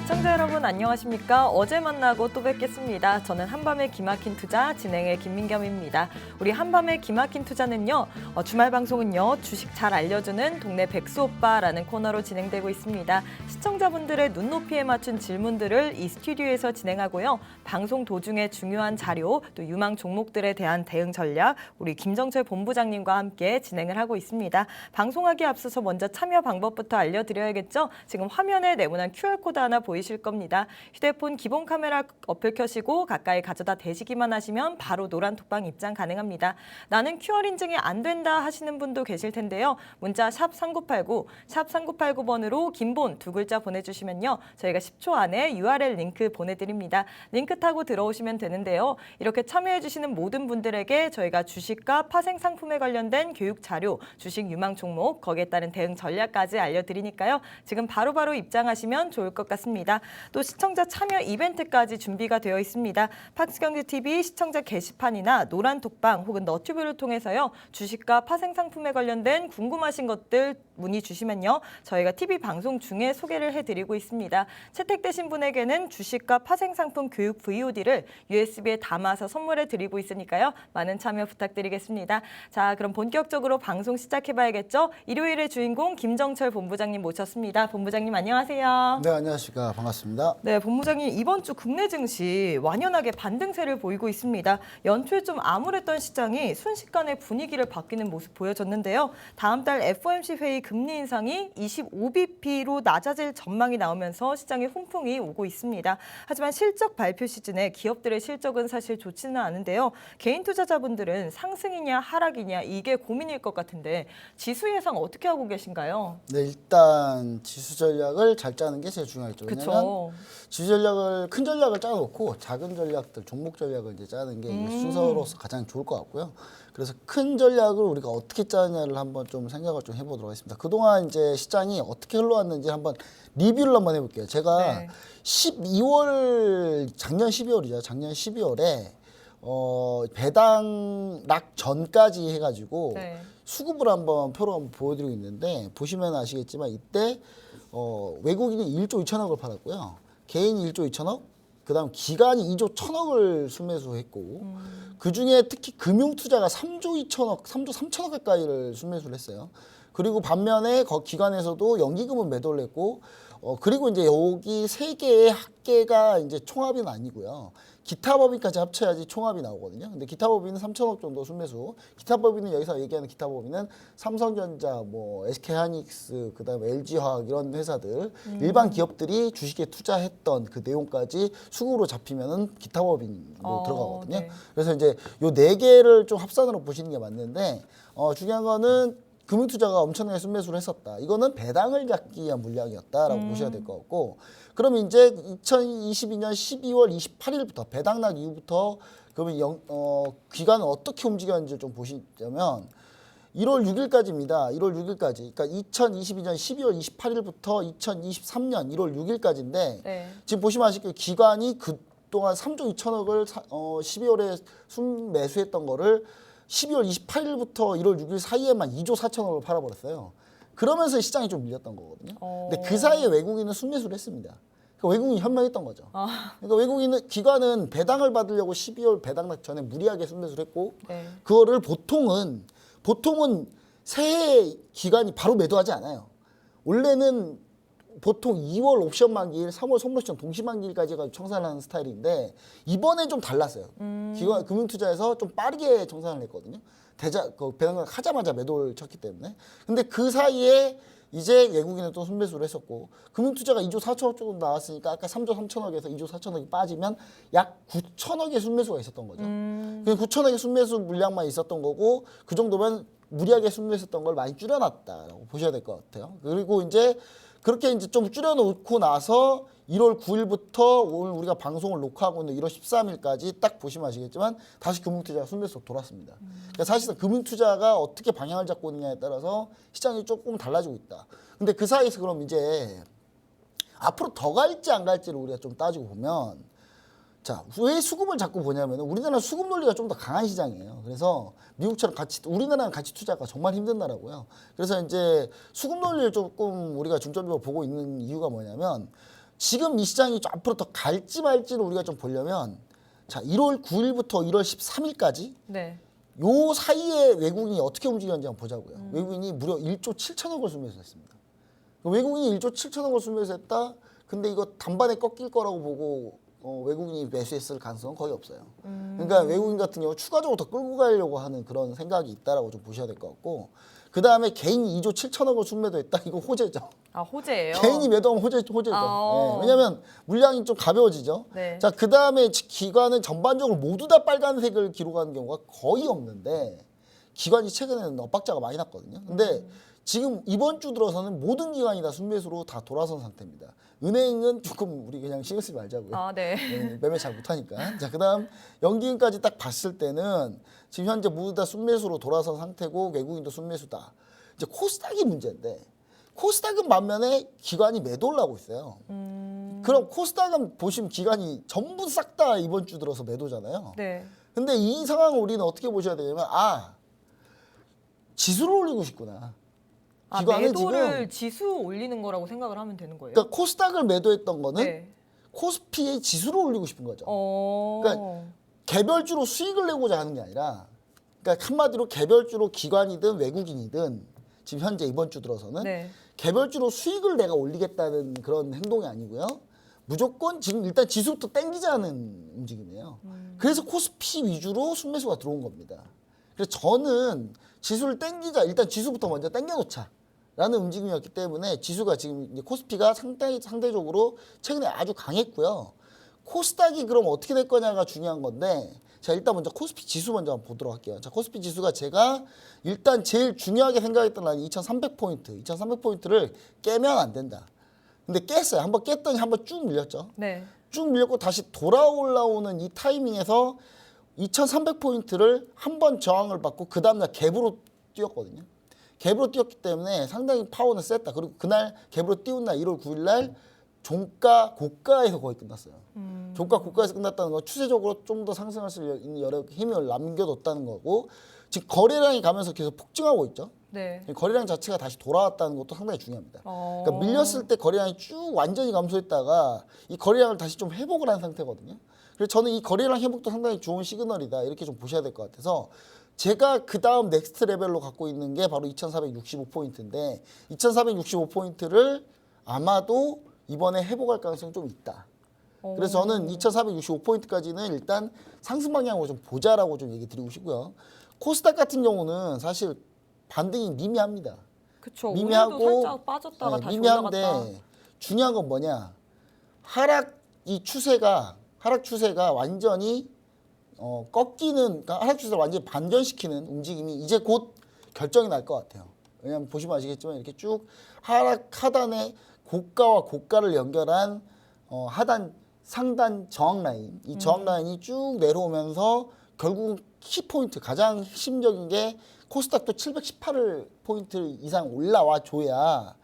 시청자 여러분 안녕하십니까? 어제 만나고 또 뵙겠습니다. 저는 한밤의 기막힌 투자 진행의 김민겸입니다. 우리 한밤의 기막힌 투자는요. 주말 방송은요. 주식 잘 알려주는 동네 백수오빠라는 코너로 진행되고 있습니다. 시청자분들의 눈높이에 맞춘 질문들을 이 스튜디오에서 진행하고요. 방송 도중에 중요한 자료, 또 유망 종목들에 대한 대응 전략, 우리 김정철 본부장님과 함께 진행을 하고 있습니다. 방송하기에 앞서서 먼저 참여 방법부터 알려드려야겠죠? 지금 화면에 네모난 QR코드 하나 보이실 겁니다. 휴대폰 기본 카메라 어플 켜시고 가까이 가져다 대시기만 하시면 바로 노란 톡방 입장 가능합니다. 나는 QR 인증이 안 된다 하시는 분도 계실 텐데요. 문자 샵 3989, 샵 3989번으로 긴본 두 글자 보내주시면요. 저희가 10초 안에 URL 링크 보내드립니다. 링크 타고 들어오시면 되는데요. 이렇게 참여해주시는 모든 분들에게 저희가 주식과 파생 상품에 관련된 교육 자료, 주식 유망 종목, 거기에 따른 대응 전략까지 알려드리니까요. 지금 바로바로 입장하시면 좋을 것 같습니다. 또 시청자 참여 이벤트까지 준비가 되어 있습니다. 팍스경제TV 시청자 게시판이나 노란 톡방 혹은 너튜브를 통해서요. 주식과 파생 상품에 관련된 궁금하신 것들 문의 주시면요. 저희가 TV 방송 중에 소개를 해드리고 있습니다. 채택되신 분에게는 주식과 파생 상품 교육 VOD를 USB에 담아서 선물해 드리고 있으니까요. 많은 참여 부탁드리겠습니다. 자, 그럼 본격적으로 방송 시작해봐야겠죠? 일요일의 주인공 김정철 본부장님 모셨습니다. 본부장님 안녕하세요. 네, 안녕하십니까. 반갑습니다. 네, 본부장님 이번 주 국내 증시 완연하게 반등세를 보이고 있습니다. 연초에 좀 암울했던 시장이 순식간에 분위기를 바뀌는 모습 보여졌는데요. 다음 달 FOMC 회의 금리 인상이 25bp로 낮아질 전망이 나오면서 시장에 훈풍이 오고 있습니다. 하지만 실적 발표 시즌에 기업들의 실적은 사실 좋지는 않은데요. 개인 투자자분들은 상승이냐 하락이냐 이게 고민일 것 같은데 지수 예상 어떻게 하고 계신가요? 네, 일단 지수 전략을 잘 짜는 게 제일 중요하죠. 그쵸. 왜냐면 지수 전략을 큰 전략을 짜놓고 작은 전략들, 종목 전략을 이제 짜는 게 순서로서 가장 좋을 것 같고요. 그래서 큰 전략을 우리가 어떻게 짜느냐를 한번 좀 생각을 좀 해보도록 하겠습니다. 그동안 이제 시장이 어떻게 흘러왔는지 한번 리뷰를 한번 해볼게요. 제가 네. 12월, 작년 12월이죠. 작년 12월에 배당락 전까지 해가지고 네. 수급을 한번 표로 한번 보여드리고 있는데 보시면 아시겠지만 이때 외국인이 1조 2천억을 팔았고요. 개인이 1조 2천억, 그다음 기관이 2조 1천억을 순매수했고 그중에 특히 금융투자가 3조 2천억, 3조 3천억 가까이를 순매수를 했어요. 그리고 반면에 기관에서도 연기금은 매도를 했고 그리고 이제 여기 세 개의 합계가 이제 총합은 아니고요. 기타 법인까지 합쳐야지 총합이 나오거든요. 근데 기타 법인은 3천억 정도 순매수. 기타 법인은 여기서 얘기하는 기타 법인은 삼성전자, 뭐 SK하이닉스, 그다음에 LG화학 이런 회사들 일반 기업들이 주식에 투자했던 그 내용까지 수급으로 잡히면은 기타 법인으로 들어가거든요. 네. 그래서 이제 요 네 개를 좀 합산으로 보시는 게 맞는데 중요한 거는 금융투자가 엄청나게 순매수를 했었다. 이거는 배당을 잡기 위한 물량이었다라고 보셔야 될 것 같고, 그러면 이제 2022년 12월 28일부터 배당락 이후부터 그러면 기관은 어떻게 움직였는지 좀 보시자면 1월 6일까지입니다. 1월 6일까지. 그러니까 2022년 12월 28일부터 2023년 1월 6일까지인데 네. 지금 보시면 아시겠지만 기관이 그동안 3조 2천억을 12월에 순매수했던 거를 12월 28일부터 1월 6일 사이에만 2조 4천억을 팔아버렸어요. 그러면서 시장이 좀 밀렸던 거거든요. 근데 그 사이에 외국인은 순매수를 했습니다. 그러니까 외국인이 현명했던 거죠. 그러니까 기관은 배당을 받으려고 12월 배당락 전에 무리하게 순매수를 했고 네. 그거를 보통은 새해 기관이 바로 매도하지 않아요. 원래는 보통 2월 옵션 만기일, 3월 선물 옵션 동시 만기일까지 해가지고 청산하는 스타일인데 이번엔 좀 달랐어요. 기관 금융투자에서 좀 빠르게 청산을 했거든요. 배당락 하자마자 매도를 쳤기 때문에. 근데 그 사이에 이제 외국인은 또 순매수를 했었고 금융투자가 2조 4천억 정도 나왔으니까 아까 3조 3천억에서 2조 4천억이 빠지면 약 9천억의 순매수가 있었던 거죠. 그 9천억의 순매수 물량만 있었던 거고 그 정도면 무리하게 순매수했던 걸 많이 줄여놨다라고 보셔야 될 것 같아요. 그리고 이제 그렇게 이제 좀 줄여놓고 나서 1월 9일부터 오늘 우리가 방송을 녹화하고 있는 1월 13일까지 딱 보시면 아시겠지만 다시 금융투자가 순매수로 돌았습니다. 그러니까 사실상 금융투자가 어떻게 방향을 잡고 있느냐에 따라서 시장이 조금 달라지고 있다. 근데 그 사이에서 그럼 이제 앞으로 더 갈지 안 갈지를 우리가 좀 따지고 보면 자, 왜 수급을 자꾸 보냐면 우리나라는 수급 논리가 좀 더 강한 시장이에요. 그래서 미국처럼 우리나라는 가치 투자가 정말 힘든 나라고요. 그래서 이제 수급 논리를 조금 우리가 중점적으로 보고 있는 이유가 뭐냐면 지금 이 시장이 좀 앞으로 더 갈지 말지를 우리가 좀 보려면 자 1월 9일부터 1월 13일까지 네. 요 사이에 외국인이 어떻게 움직였는지 한번 보자고요. 외국인이 무려 1조 7천억을 순매수했습니다. 외국인이 1조 7천억을 순매수했다. 근데 이거 단반에 꺾일 거라고 보고 외국인이 매수했을 가능성은 거의 없어요. 그러니까 외국인 같은 경우 추가적으로 더 끌고 가려고 하는 그런 생각이 있다라고 좀 보셔야 될 것 같고 그 다음에 개인이 2조 7천억을 순매도했다. 이거 호재죠. 아, 호재예요? 개인이 매도하면 호재죠. 네, 왜냐하면 물량이 좀 가벼워지죠. 네. 자, 그 다음에 기관은 전반적으로 모두 다 빨간색을 기록하는 경우가 거의 없는데 기관이 최근에는 엇박자가 많이 났거든요. 근데 지금 이번 주 들어서는 모든 기관이 다 순매수로 다 돌아선 상태입니다. 은행은 조금 우리 그냥 신경 쓰지 말자고요. 아, 네. 매매 잘 못하니까. 자, 그다음 연기금까지 딱 봤을 때는 지금 현재 모두 다 순매수로 돌아선 상태고 외국인도 순매수다. 이제 코스닥이 문제인데 코스닥은 반면에 기관이 매도를 하고 있어요. 그럼 코스닥은 보시면 기관이 전부 싹 다 이번 주 들어서 매도잖아요. 네. 근데 이 상황을 우리는 어떻게 보셔야 되냐면 지수를 올리고 싶구나. 아, 기관은 매도를 지수 올리는 거라고 생각을 하면 되는 거예요? 그러니까 코스닥을 매도했던 거는 네. 코스피의 지수를 올리고 싶은 거죠. 어. 그러니까 개별주로 수익을 내고자 하는 게 아니라 그러니까 한마디로 개별주로 기관이든 외국인이든 지금 현재 이번 주 들어서는 네. 개별주로 수익을 내가 올리겠다는 그런 행동이 아니고요. 무조건 지금 일단 지수부터 땡기자는 움직임이에요. 그래서 코스피 위주로 순매수가 들어온 겁니다. 그래서 저는 지수를 땡기자, 일단 지수부터 먼저 땡겨놓자. 라는 움직임이었기 때문에 지수가 지금 이제 코스피가 상대적으로 최근에 아주 강했고요. 코스닥이 그럼 어떻게 될 거냐가 중요한 건데 자 일단 먼저 코스피 지수 먼저 한번 보도록 할게요. 자 코스피 지수가 제가 일단 제일 중요하게 생각했던 라인이 2300포인트. 2300포인트를 깨면 안 된다. 근데 깼어요. 한번 깼더니 한번 쭉 밀렸죠. 네. 쭉 밀렸고 다시 돌아올라오는 이 타이밍에서 2300포인트를 한 번 저항을 받고 그 다음날 갭으로 뛰었거든요. 갭으로 뛰었기 때문에 상당히 파워는 셌다. 그리고 그날 갭으로 띄운 날 1월 9일 날 종가 고가에서 거의 끝났어요. 종가 고가에서 끝났다는 건 추세적으로 좀 더 상승할 수 있는 여러 힘을 남겨뒀다는 거고 지금 거래량이 가면서 계속 폭증하고 있죠. 네. 거래량 자체가 다시 돌아왔다는 것도 상당히 중요합니다. 어. 그러니까 밀렸을 때 거래량이 쭉 완전히 감소했다가 이 거래량을 다시 좀 회복을 한 상태거든요. 그래서 저는 이 거래량 회복도 상당히 좋은 시그널이다 이렇게 좀 보셔야 될 것 같아서 제가 그 다음 넥스트 레벨로 갖고 있는 게 바로 2465포인트인데 2465포인트를 아마도 이번에 회복할 가능성이 좀 있다. 그래서 저는 2465포인트까지는 일단 상승 방향으로 좀 보자라고 좀 얘기 드리고 싶고요. 코스닥 같은 경우는 사실 반등이 미미합니다. 그쵸. 미미하고 오늘도 살짝 빠졌다가 다시 올라갔다. 미미한데 중요한 건 뭐냐? 하락 추세가 완전히 꺾이는 그러니까 하락 추세를 완전히 반전시키는 움직임이 이제 곧 결정이 날 것 같아요. 왜냐하면 보시면 아시겠지만 이렇게 쭉 하단에 고가와 고가를 연결한 하단 상단 저항 라인 이 저항 라인이 쭉 내려오면서 결국 키포인트 가장 핵심적인 게 코스닥도 718포인트 이상 올라와 줘야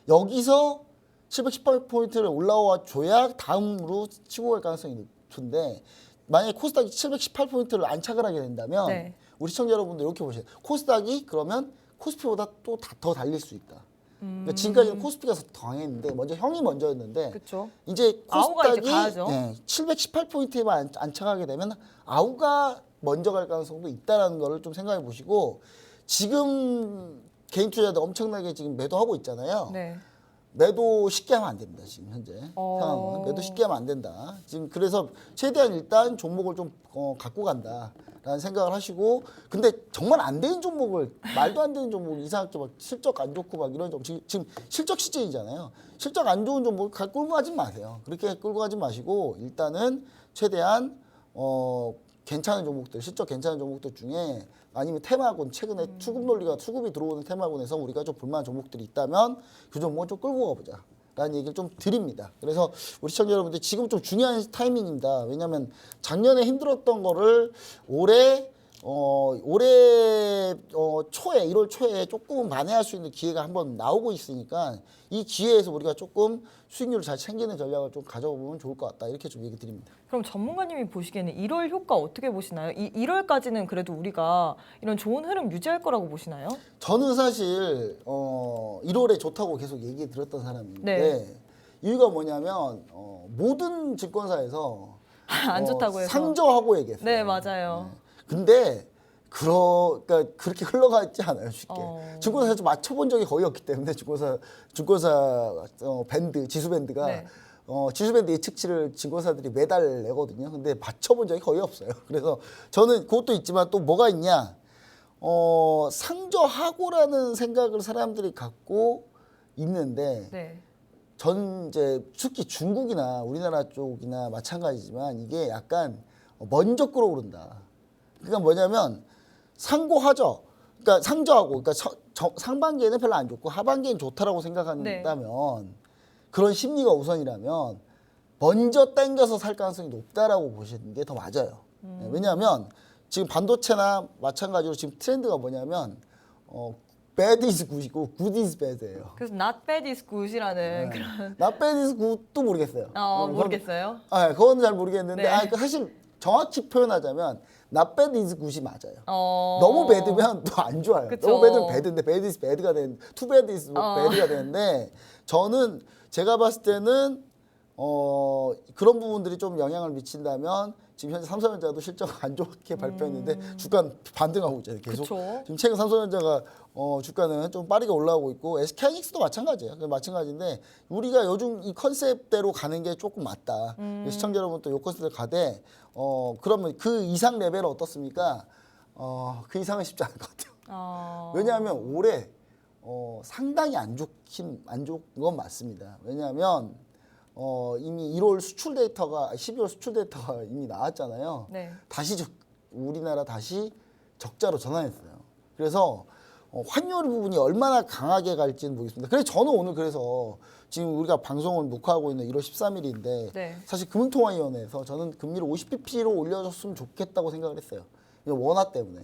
여기서 718포인트를 올라와 줘야 다음으로 치고 갈 가능성이 높은데 만약에 코스닥이 718포인트를 안착을 하게 된다면 네. 우리 시청자 여러분들 이렇게 보세요. 코스닥이 그러면 코스피보다 또 더 달릴 수 있다. 그러니까 지금까지는 코스피가 더 강했는데 형이 먼저였는데 그쵸. 이제 아우가 이제 코스닥이 가야죠. 718포인트에만 안착하게 되면 아우가 먼저 갈 가능성도 있다는 거를 좀 생각해 보시고 지금 개인 투자자들 엄청나게 지금 매도하고 있잖아요. 네. 매도 쉽게 하면 안 됩니다. 지금 현재 상황은 매도 쉽게 하면 안 된다. 지금 그래서 최대한 일단 종목을 좀 갖고 간다라는 생각을 하시고 근데 정말 안 되는 종목을 말도 안 되는 종목 이상하게 막 실적 안 좋고 막 이런 종목 지금 실적 시즌이잖아요. 실적 안 좋은 종목을 끌고 가지 마세요. 그렇게 끌고 가지 마시고 일단은 최대한 괜찮은 종목들 실적 괜찮은 종목들 중에 아니면 테마군 최근에 수급이 들어오는 테마군에서 우리가 좀 볼만한 종목들이 있다면 그 종목을 좀 끌고 가보자 라는 얘기를 좀 드립니다. 그래서 우리 시청자 여러분들 지금 좀 중요한 타이밍입니다. 왜냐하면 작년에 힘들었던 거를 올해 초에 1월 초에 조금 만회할 수 있는 기회가 한번 나오고 있으니까 이 기회에서 우리가 조금 수익률을 잘 챙기는 전략을 좀 가져보면 좋을 것 같다 이렇게 좀 얘기 드립니다. 그럼 전문가님이 보시기에는 1월 효과 어떻게 보시나요? 1월까지는 그래도 우리가 이런 좋은 흐름 유지할 거라고 보시나요? 저는 사실 1월에 좋다고 계속 얘기 드렸던 사람인데 네. 이유가 뭐냐면 모든 증권사에서 안 좋다고 해서. 상저하고 얘기했어요. 네, 맞아요. 네. 근데 그러니까 그렇게 흘러가지 않아요, 쉽게. 증권사에서 맞춰본 적이 거의 없기 때문에 증권사 밴드 지수 밴드가 네. 지수 밴드 예측치를 증권사들이 매달 내거든요. 근데 맞춰본 적이 거의 없어요. 그래서 저는 그것도 있지만 또 뭐가 있냐? 상저하고라는 생각을 사람들이 갖고 있는데 네. 전 이제 특히 중국이나 우리나라 쪽이나 마찬가지지만 이게 약간 먼저 끌어오른다. 그러니까 뭐냐면 상고하저, 그러니까 상저하고, 그러니까 상반기에는 별로 안 좋고 하반기엔 좋다라고 생각한다면 그런 심리가 우선이라면 먼저 땡겨서 살 가능성이 높다라고 보시는 게 더 맞아요. 네, 왜냐하면 지금 반도체나 마찬가지로 지금 트렌드가 뭐냐면 bad is good이고 good is bad예요. 그래서 not bad is good이라는 그런. not bad is good도 모르겠어요. 모르겠어요. 그건 잘 모르겠는데 네. 사실 정확히 표현하자면 not bad is good이 맞아요. 너무 bad면 또 안 좋아요. 그쵸. 너무 bad면 bad인데 bad is bad가 되는 too bad is bad가 되는데 저는 제가 봤을 때는 그런 부분들이 좀 영향을 미친다면 지금 현재 삼성전자도 실적 안 좋게 발표했는데 주가 반등하고 있잖아요. 계속. 그쵸. 지금 최근 삼성전자가 주가는 좀 빠르게 올라오고 있고 SK하이닉스도 마찬가지예요. 마찬가지인데 우리가 요즘 이 컨셉대로 가는 게 조금 맞다. 시청자 여러분 또 요 컨셉대로 가되 그러면 그 이상 레벨은 어떻습니까? 그 이상은 쉽지 않을 것 같아요. 왜냐하면 올해 상당히 안 좋은 건 맞습니다. 왜냐하면 이미 1월 수출 데이터가 12월 수출 데이터가 이미 나왔잖아요. 네. 우리나라 다시 적자로 전환했어요. 그래서 환율 부분이 얼마나 강하게 갈지는 모르겠습니다. 그래서 저는 오늘 그래서 지금 우리가 방송을 녹화하고 있는 1월 13일인데 네. 사실 금융통화위원회에서 저는 금리를 50bp로 올려줬으면 좋겠다고 생각을 했어요. 원화 때문에.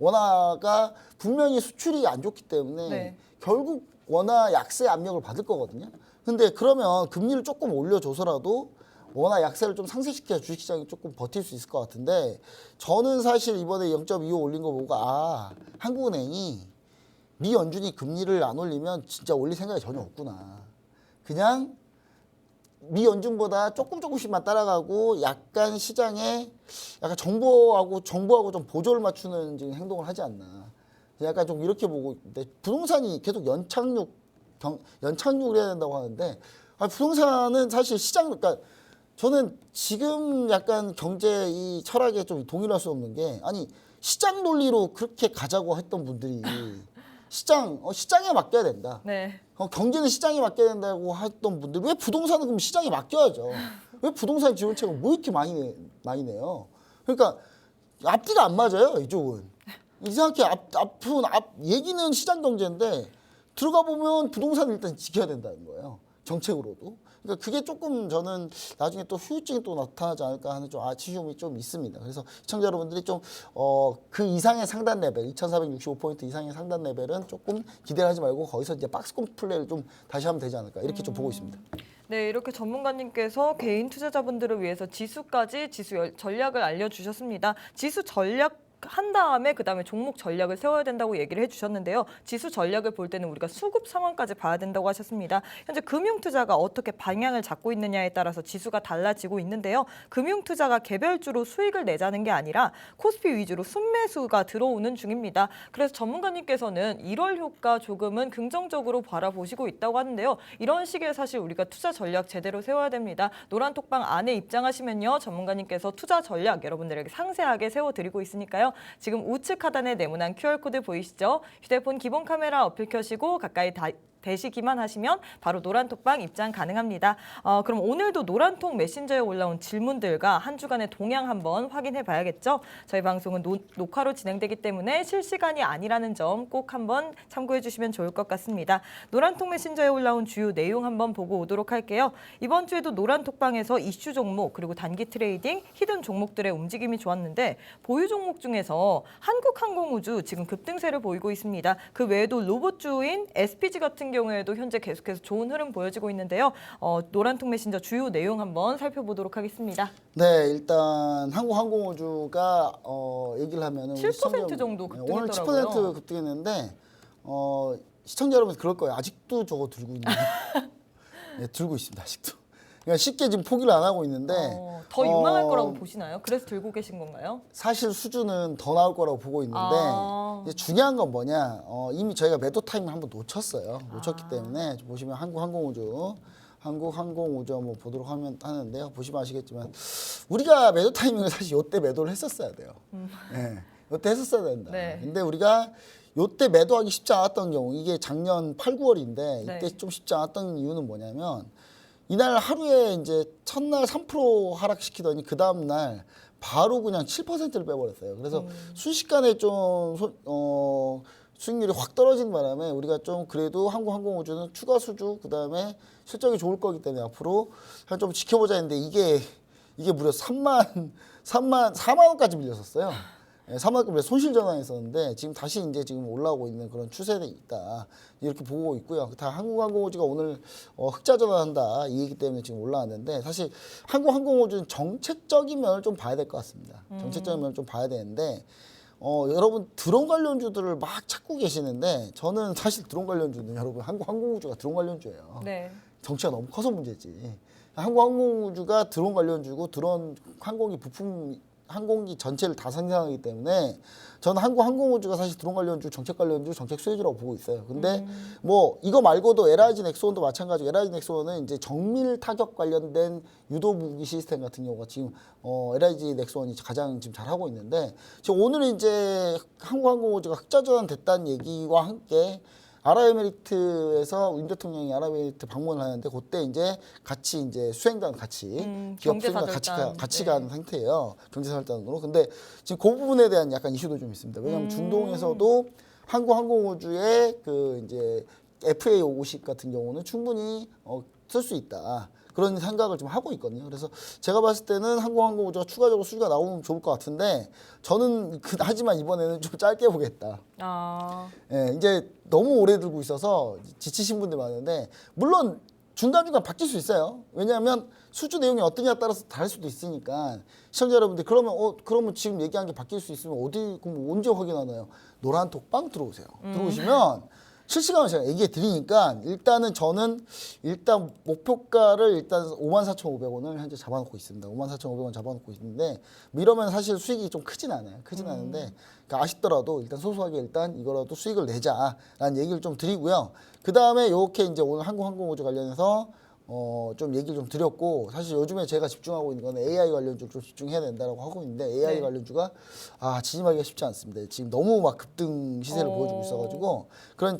원화가 분명히 수출이 안 좋기 때문에 네. 결국 원화 약세 압력을 받을 거거든요. 근데 그러면 금리를 조금 올려줘서라도 원화 약세를 좀 상쇄시켜야 주식시장이 조금 버틸 수 있을 것 같은데 저는 사실 이번에 0.25 올린 거 보고 한국은행이 미 연준이 금리를 안 올리면 진짜 올릴 생각이 전혀 없구나. 그냥 미 연준보다 조금씩만 따라가고 약간 시장에 약간 정부하고 좀 보조를 맞추는 지금 행동을 하지 않나. 약간 좀 이렇게 보고 있는데 부동산이 계속 연착륙을 해야 된다고 하는데 부동산은 사실 그러니까 저는 지금 약간 경제 이 철학에 좀 동일할 수 없는 게 시장 논리로 그렇게 가자고 했던 분들이 시장에 맡겨야 된다. 네. 경제는 시장에 맡겨야 된다고 했던 분들 왜 부동산은 그럼 시장에 맡겨야죠. 왜 부동산 지원책을 뭐 이렇게 많이 내요. 그러니까 앞뒤가 안 맞아요. 이쪽은. 이상하게 얘기는 시장 경제인데 들어가 보면 부동산을 일단 지켜야 된다는 거예요. 정책으로도. 그러니까 그게 조금 저는 나중에 또 후유증이 또 나타나지 않을까 하는 좀 아쉬움이 좀 있습니다. 그래서 시청자 여러분들이 좀 그 이상의 상단 레벨, 2,465포인트 이상의 상단 레벨은 조금 기대를 하지 말고 거기서 이제 박스권 플레이를 좀 다시 하면 되지 않을까 이렇게 좀 보고 있습니다. 네, 이렇게 전문가님께서 개인 투자자분들을 위해서 지수 전략을 알려주셨습니다. 지수 전략 한 다음에 그다음에 종목 전략을 세워야 된다고 얘기를 해주셨는데요. 지수 전략을 볼 때는 우리가 수급 상황까지 봐야 된다고 하셨습니다. 현재 금융투자가 어떻게 방향을 잡고 있느냐에 따라서 지수가 달라지고 있는데요. 금융투자가 개별주로 수익을 내자는 게 아니라 코스피 위주로 순매수가 들어오는 중입니다. 그래서 전문가님께서는 1월 효과 조금은 긍정적으로 바라보시고 있다고 하는데요. 이런 시기에 사실 우리가 투자 전략 제대로 세워야 됩니다. 노란톡방 안에 입장하시면요. 전문가님께서 투자 전략 여러분들에게 상세하게 세워드리고 있으니까요. 지금 우측 하단에 네모난 QR코드 보이시죠? 휴대폰 기본 카메라 어플 켜시고 가까이 되시기만 하시면 바로 노란톡방 입장 가능합니다. 그럼 오늘도 노란톡 메신저에 올라온 질문들과 한 주간의 동향 한번 확인해 봐야겠죠? 저희 방송은 녹화로 진행되기 때문에 실시간이 아니라는 점 꼭 한번 참고해 주시면 좋을 것 같습니다. 노란톡 메신저에 올라온 주요 내용 한번 보고 오도록 할게요. 이번 주에도 노란톡방에서 이슈 종목 그리고 단기 트레이딩, 히든 종목들의 움직임이 좋았는데 보유 종목 중에서 한국항공우주 지금 급등세를 보이고 있습니다. 그 외에도 로봇주인 SPG 같은 경우에도 현재 계속해서 좋은 흐름 보여지고 있는데요. 노란톡 메신저 주요 내용 한번 살펴보도록 하겠습니다. 네, 일단 한국항공우주가 얘기를 하면은 7% 정도 급등했더라고요. 오늘 10% 급등했는데 시청자 여러분 그럴 거예요. 아직도 저거 들고 있나? 네, 들고 있습니다. 아직도. 그러니까 쉽게 지금 포기를 안 하고 있는데 더 유망할 거라고 보시나요? 그래서 들고 계신 건가요? 사실 수주는 더 나올 거라고 보고 있는데 이제 중요한 건 뭐냐? 이미 저희가 매도 타임을 한번 놓쳤어요. 놓쳤기 때문에 보시면 한국항공우주 한번 보도록 하는데요. 보시면 아시겠지만 우리가 매도 타이밍을 사실 이때 매도를 했었어야 돼요. 네, 이때 했었어야 된다. 네. 근데 우리가 이때 매도하기 쉽지 않았던 경우 이게 작년 8, 9월인데 네. 이때 좀 쉽지 않았던 이유는 뭐냐면 이날 하루에 이제 첫날 3% 하락시키더니 그 다음 날 바로 그냥 7%를 빼버렸어요. 그래서 순식간에 좀 수익률이 확 떨어진 바람에 우리가 좀 그래도 한국항공우주는 추가 수주 그다음에 실적이 좋을 거기 때문에 앞으로 좀 지켜보자 했는데 이게 무려 4만 원까지 밀렸었어요. 3만 원까지 손실 전환했었는데 지금 다시 이제 지금 올라오고 있는 그런 추세에 있다 이렇게 보고 있고요. 다 한국항공우주가 오늘 흑자 전환한다 이 얘기 때문에 지금 올라왔는데 사실 한국항공우주는 정책적인 면을 좀 봐야 될 것 같습니다. 정책적인 면을 좀 봐야 되는데 여러분 드론 관련주들을 막 찾고 계시는데 저는 사실 드론 관련주는 여러분 한국항공우주가 드론 관련주예요. 네. 정치가 너무 커서 문제지. 한국항공우주가 드론 관련주고 드론 항공기 전체를 다 생산하기 때문에 저는 한국항공우주가 사실 드론 관련주, 정책 관련주, 정책 수혜주라고 보고 있어요. 근데 뭐 이거 말고도 LRG 넥스원도 마찬가지고 LRG 넥스원은 이제 정밀 타격 관련된 유도 무기 시스템 같은 경우가 지금 LRG 넥스원이 가장 지금 잘하고 있는데 지금 오늘은 이제 한국항공우주가 흑자 전환됐다는 얘기와 함께 아랍에미리트에서 윤 대통령이 아랍에미리트 방문을 하는데 그때 이제 같이 이제 수행단 같이 기업 수행단 같이 네. 가는 상태예요. 경제사절단으로. 근데 지금 그 부분에 대한 약간 이슈도 좀 있습니다. 왜냐하면 중동에서도 한국항공우주의 그 이제 FA50 같은 경우는 충분히 쓸 수 있다. 그런 생각을 좀 하고 있거든요. 그래서 제가 봤을 때는 한국항공우주가 추가적으로 수주가 나오면 좋을 것 같은데 저는 하지만 이번에는 좀 짧게 보겠다. 예, 이제 너무 오래 들고 있어서 지치신 분들 많은데 물론 중간중간 바뀔 수 있어요. 왜냐하면 수주 내용이 어떠냐에 따라서 다를 수도 있으니까 시청자 여러분들 그러면 지금 얘기한 게 바뀔 수 있으면 그럼 언제 확인하나요? 노란톡방 들어오세요. 들어오시면 실시간으로 제가 얘기해 드리니까 일단은 저는 목표가를 일단 54,500원을 현재 잡아놓고 있습니다. 54,500원 잡아놓고 있는데 뭐 이러면 사실 수익이 좀 크진 않아요. 크진 않은데 그러니까 아쉽더라도 일단 소소하게 일단 이거라도 수익을 내자라는 얘기를 좀 드리고요. 그 다음에 이렇게 이제 오늘 한국항공우주 관련해서 좀 얘기를 좀 드렸고 사실 요즘에 제가 집중하고 있는 건 AI 관련주 좀 집중해야 된다라고 하고 있는데 AI 네. 관련주가 진입하기가 쉽지 않습니다. 지금 너무 막 급등 시세를 보여주고 있어가지고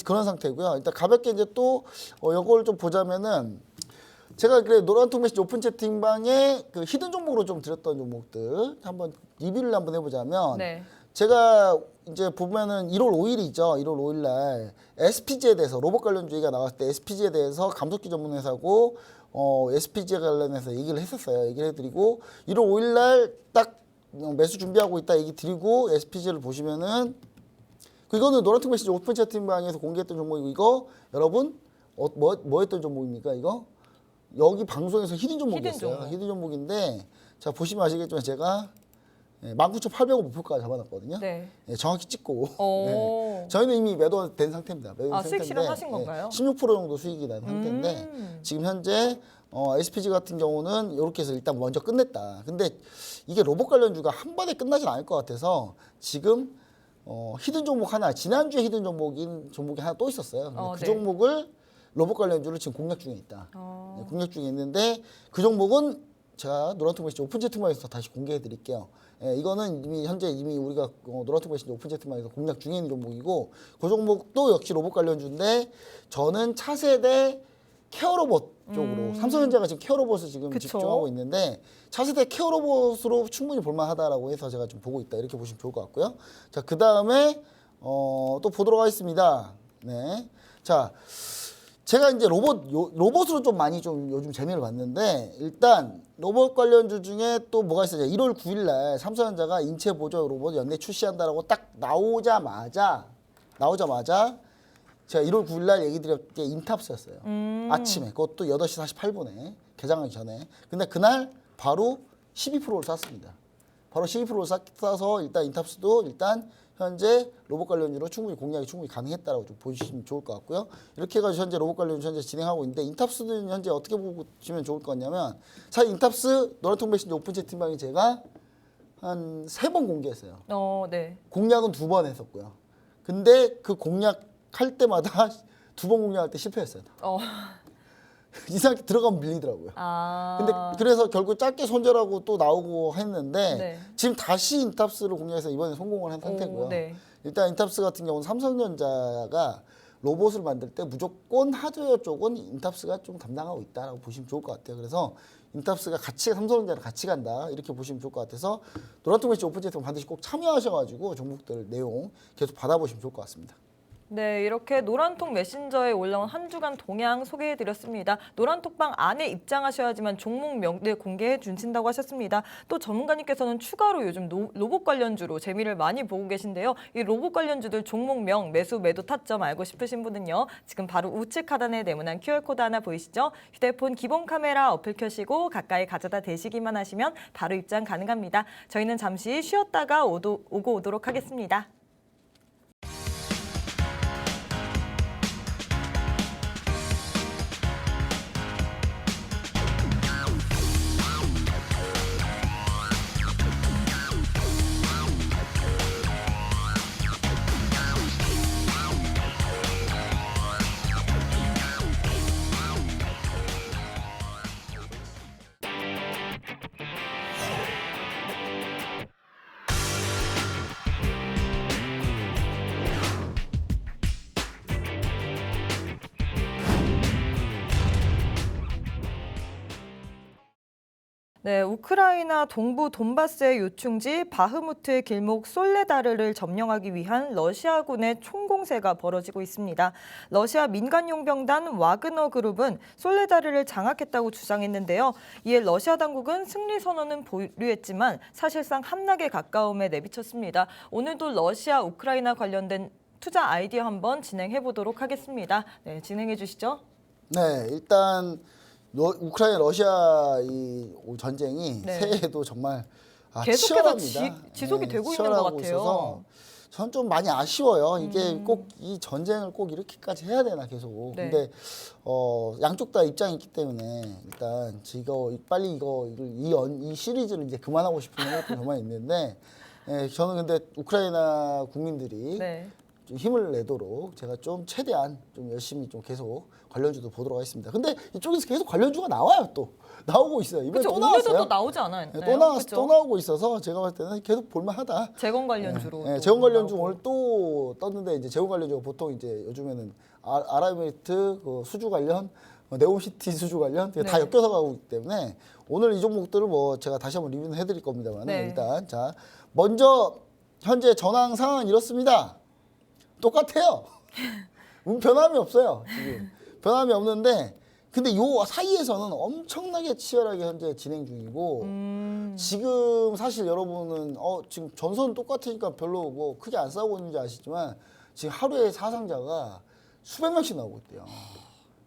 그런 상태고요. 일단 가볍게 이제 또 이걸 좀 보자면은 제가 그래 노란통 메시지 오픈 채팅방에 그 히든 종목으로 좀 드렸던 종목들 한번 리뷰를 한번 해보자면 네. 제가 이제 보면은 1월 5일이죠. 1월 5일 날 SPG에 대해서 로봇 관련주 얘기가 나왔을 때 SPG에 대해서 감속기 전문 회사고 SPG 관련해서 얘기를 했었어요. 얘기를 해드리고 1월 5일 날 딱 매수 준비하고 있다 얘기 드리고 SPG를 보시면은 이거는 노란통 메시지 오픈 채팅방에서 공개했던 종목이고 이거 여러분 뭐 했던 종목입니까 이거? 여기 방송에서 히든 종목이었어요. 히든 종목인데 자 보시면 아시겠지만 제가 19,800원 목표가 잡아놨거든요. 네. 정확히 찍고 저희는 이미 매도된 상태입니다. 수익 실현하신 건가요? 16% 정도 수익이 난 상태인데 지금 현재 SPG 같은 경우는 이렇게 해서 일단 먼저 끝냈다. 근데 이게 로봇 관련주가 한 번에 끝나진 않을 것 같아서 지금 히든 종목 하나 지난주에 히든 종목이 하나 또 있었어요. 그 네. 종목을 로봇 관련주를 지금 공략 중에 있다. 공략 중에 있는데 그 종목은 제가 노란통 메시지 오픈 채팅방에서 다시 공개해 드릴게요. 이거는 현재 우리가 노란통 메시지 오픈 채팅방에서 공략 중에 있는 종목이고 그 종목도 역시 로봇 관련주인데 저는 차세대 케어로봇 쪽으로 삼성전자가 지금 케어로봇을 지금 그쵸? 집중하고 있는데 차세대 케어로봇으로 충분히 볼만하다라고 해서 제가 좀 보고 있다 이렇게 보시면 좋을 것 같고요. 자, 그 다음에 또 보도록 하겠습니다. 네, 자. 제가 이제 로봇으로 좀 많이 좀 요즘 재미를 봤는데 일단 로봇 관련주 중에 또 뭐가 있어요? 1월 9일 날 삼성전자가 인체 보조 로봇 연내 출시한다라고 딱 나오자마자 제가 1월 9일 날 얘기 드렸던 게 인탑스였어요. 아침에 그것도 8시 48분에 개장하기 전에. 근데 그날 바로 12%를 쐈습니다. 바로 12%를 쏴서 일단 인탑스도 일단 현재 로봇 관련주로 공략이 충분히 가능했다라고 좀 보시면 좋을 것 같고요. 이렇게 해가지고 현재 로봇 관련주 현재 진행하고 있는데 인탑스는 현재 어떻게 보시면 좋을 것 같냐면 사실 인탑스 노란통 메신저 오픈 채팅방이 제가 한 3번 공개했어요. 네. 공략은 2번 했었고요. 근데 그 공략할 때마다 2번 공략할 때 실패했어요. 이상하게 들어가면 밀리더라고요. 근데 그래서 결국 짧게 손절하고 또 나오고 했는데 네. 지금 다시 인탑스를 공략해서 이번에 성공을 한 상태고요. 네. 일단 인탑스 같은 경우는 삼성전자가 로봇을 만들 때 무조건 하드웨어 쪽은 인탑스가 좀 담당하고 있다라고 보시면 좋을 것 같아요. 그래서 인탑스가 같이 삼성전자랑 같이 간다 이렇게 보시면 좋을 것 같아서 노란통 매치 오픈 채팅 반드시 꼭 참여하셔가지고 종목들 내용 계속 받아보시면 좋을 것 같습니다. 네, 이렇게 노란톡 메신저에 올라온 한 주간 동향 소개해드렸습니다. 노란톡방 안에 입장하셔야지만 종목명들 공개해 주신다고 하셨습니다. 또 전문가님께서는 추가로 요즘 로봇 관련주로 재미를 많이 보고 계신데요. 이 로봇 관련주들 종목명, 매수, 매도 타점 알고 싶으신 분은요. 지금 바로 우측 하단에 네모난 QR코드 하나 보이시죠? 휴대폰 기본 카메라 어플 켜시고 가까이 가져다 대시기만 하시면 바로 입장 가능합니다. 저희는 잠시 쉬었다가 오고 오도록 하겠습니다. 네, 우크라이나 동부 돈바스의 요충지 바흐무트의 길목 솔레다르를 점령하기 위한 러시아군의 총공세가 벌어지고 있습니다. 러시아 민간용병단 와그너 그룹은 솔레다르를 장악했다고 주장했는데요. 이에 러시아 당국은 승리 선언은 보류했지만 사실상 함락에 가까움에 내비쳤습니다. 오늘도 러시아, 우크라이나 관련된 투자 아이디어 한번 진행해 보도록 하겠습니다. 네, 진행해 주시죠. 네, 일단 우크라이나 러시아 이 전쟁이 네. 새해에도 정말 계속해서 치열합니다. 지속이 되고 있는 것 치열하고 같아요. 있어서 전 좀 많이 아쉬워요. 이게 꼭 이 전쟁을 꼭 이렇게까지 해야 되나 계속. 네. 근데 양쪽 다 입장이 있기 때문에 일단 빨리 이 시리즈를 이제 그만하고 싶은 생각도 정말 있는데 저는 근데 우크라이나 국민들이 네. 좀 힘을 내도록 제가 좀 최대한 좀 열심히 좀 계속 관련주도 보도록 하겠습니다. 근데 이쪽에서 계속 관련주가 나와요. 또 나오고 있어요. 이번에 그렇죠. 또 오늘도 나왔어요. 또 나오지 않아요? 네, 또 나오고 있어서 제가 봤을 때는 계속 볼만하다. 재건 관련주로. 네, 재원 관련주 오늘 또 떴는데 이제 재원 관련주가 보통 이제 요즘에는 아랍에미리트 그 수주 관련, 네옴시티 수주 관련 다 네. 엮여서 가고 있기 때문에 오늘 이 종목들을 뭐 제가 다시 한번 리뷰는 해드릴 겁니다만 네. 일단 자 먼저 현재 전황 상황은 이렇습니다. 똑같아요. 변함이 없어요. 지금 변함이 없는데 근데 요 사이에서는 엄청나게 치열하게 현재 진행 중이고 지금 사실 여러분은 지금 전선 똑같으니까 별로 뭐 크게 안 싸우고 있는지 아시지만 지금 하루에 사상자가 수백 명씩 나오고 있대요.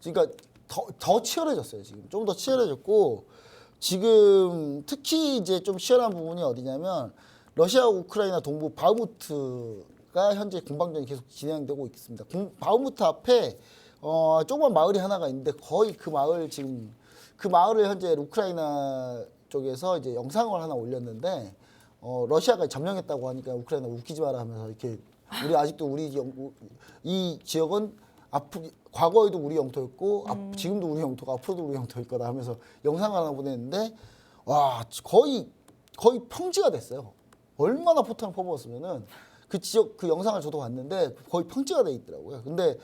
그러니까 더 치열해졌어요. 지금 좀 더 치열해졌고 지금 특히 이제 좀 치열한 부분이 어디냐면 러시아 우크라이나 동부 바흐무트가 현재 공방전이 계속 진행되고 있습니다. 바흐무트 앞에 조그만 마을이 하나가 있는데 거의 그 마을을 현재 우크라이나 쪽에서 이제 영상을 하나 올렸는데 러시아가 점령했다고 하니까 우크라이나 웃기지 마라 하면서 이렇게 우리 아직도 이 지역은 과거에도 우리 영토였고 지금도 우리 영토가 앞으로도 우리 영토일 거다 하면서 영상을 하나 보냈는데 와 거의 평지가 됐어요. 얼마나 포탄을 퍼부었으면은 그 지역 그 영상을 저도 봤는데 거의 평지가 돼 있더라고요. 근데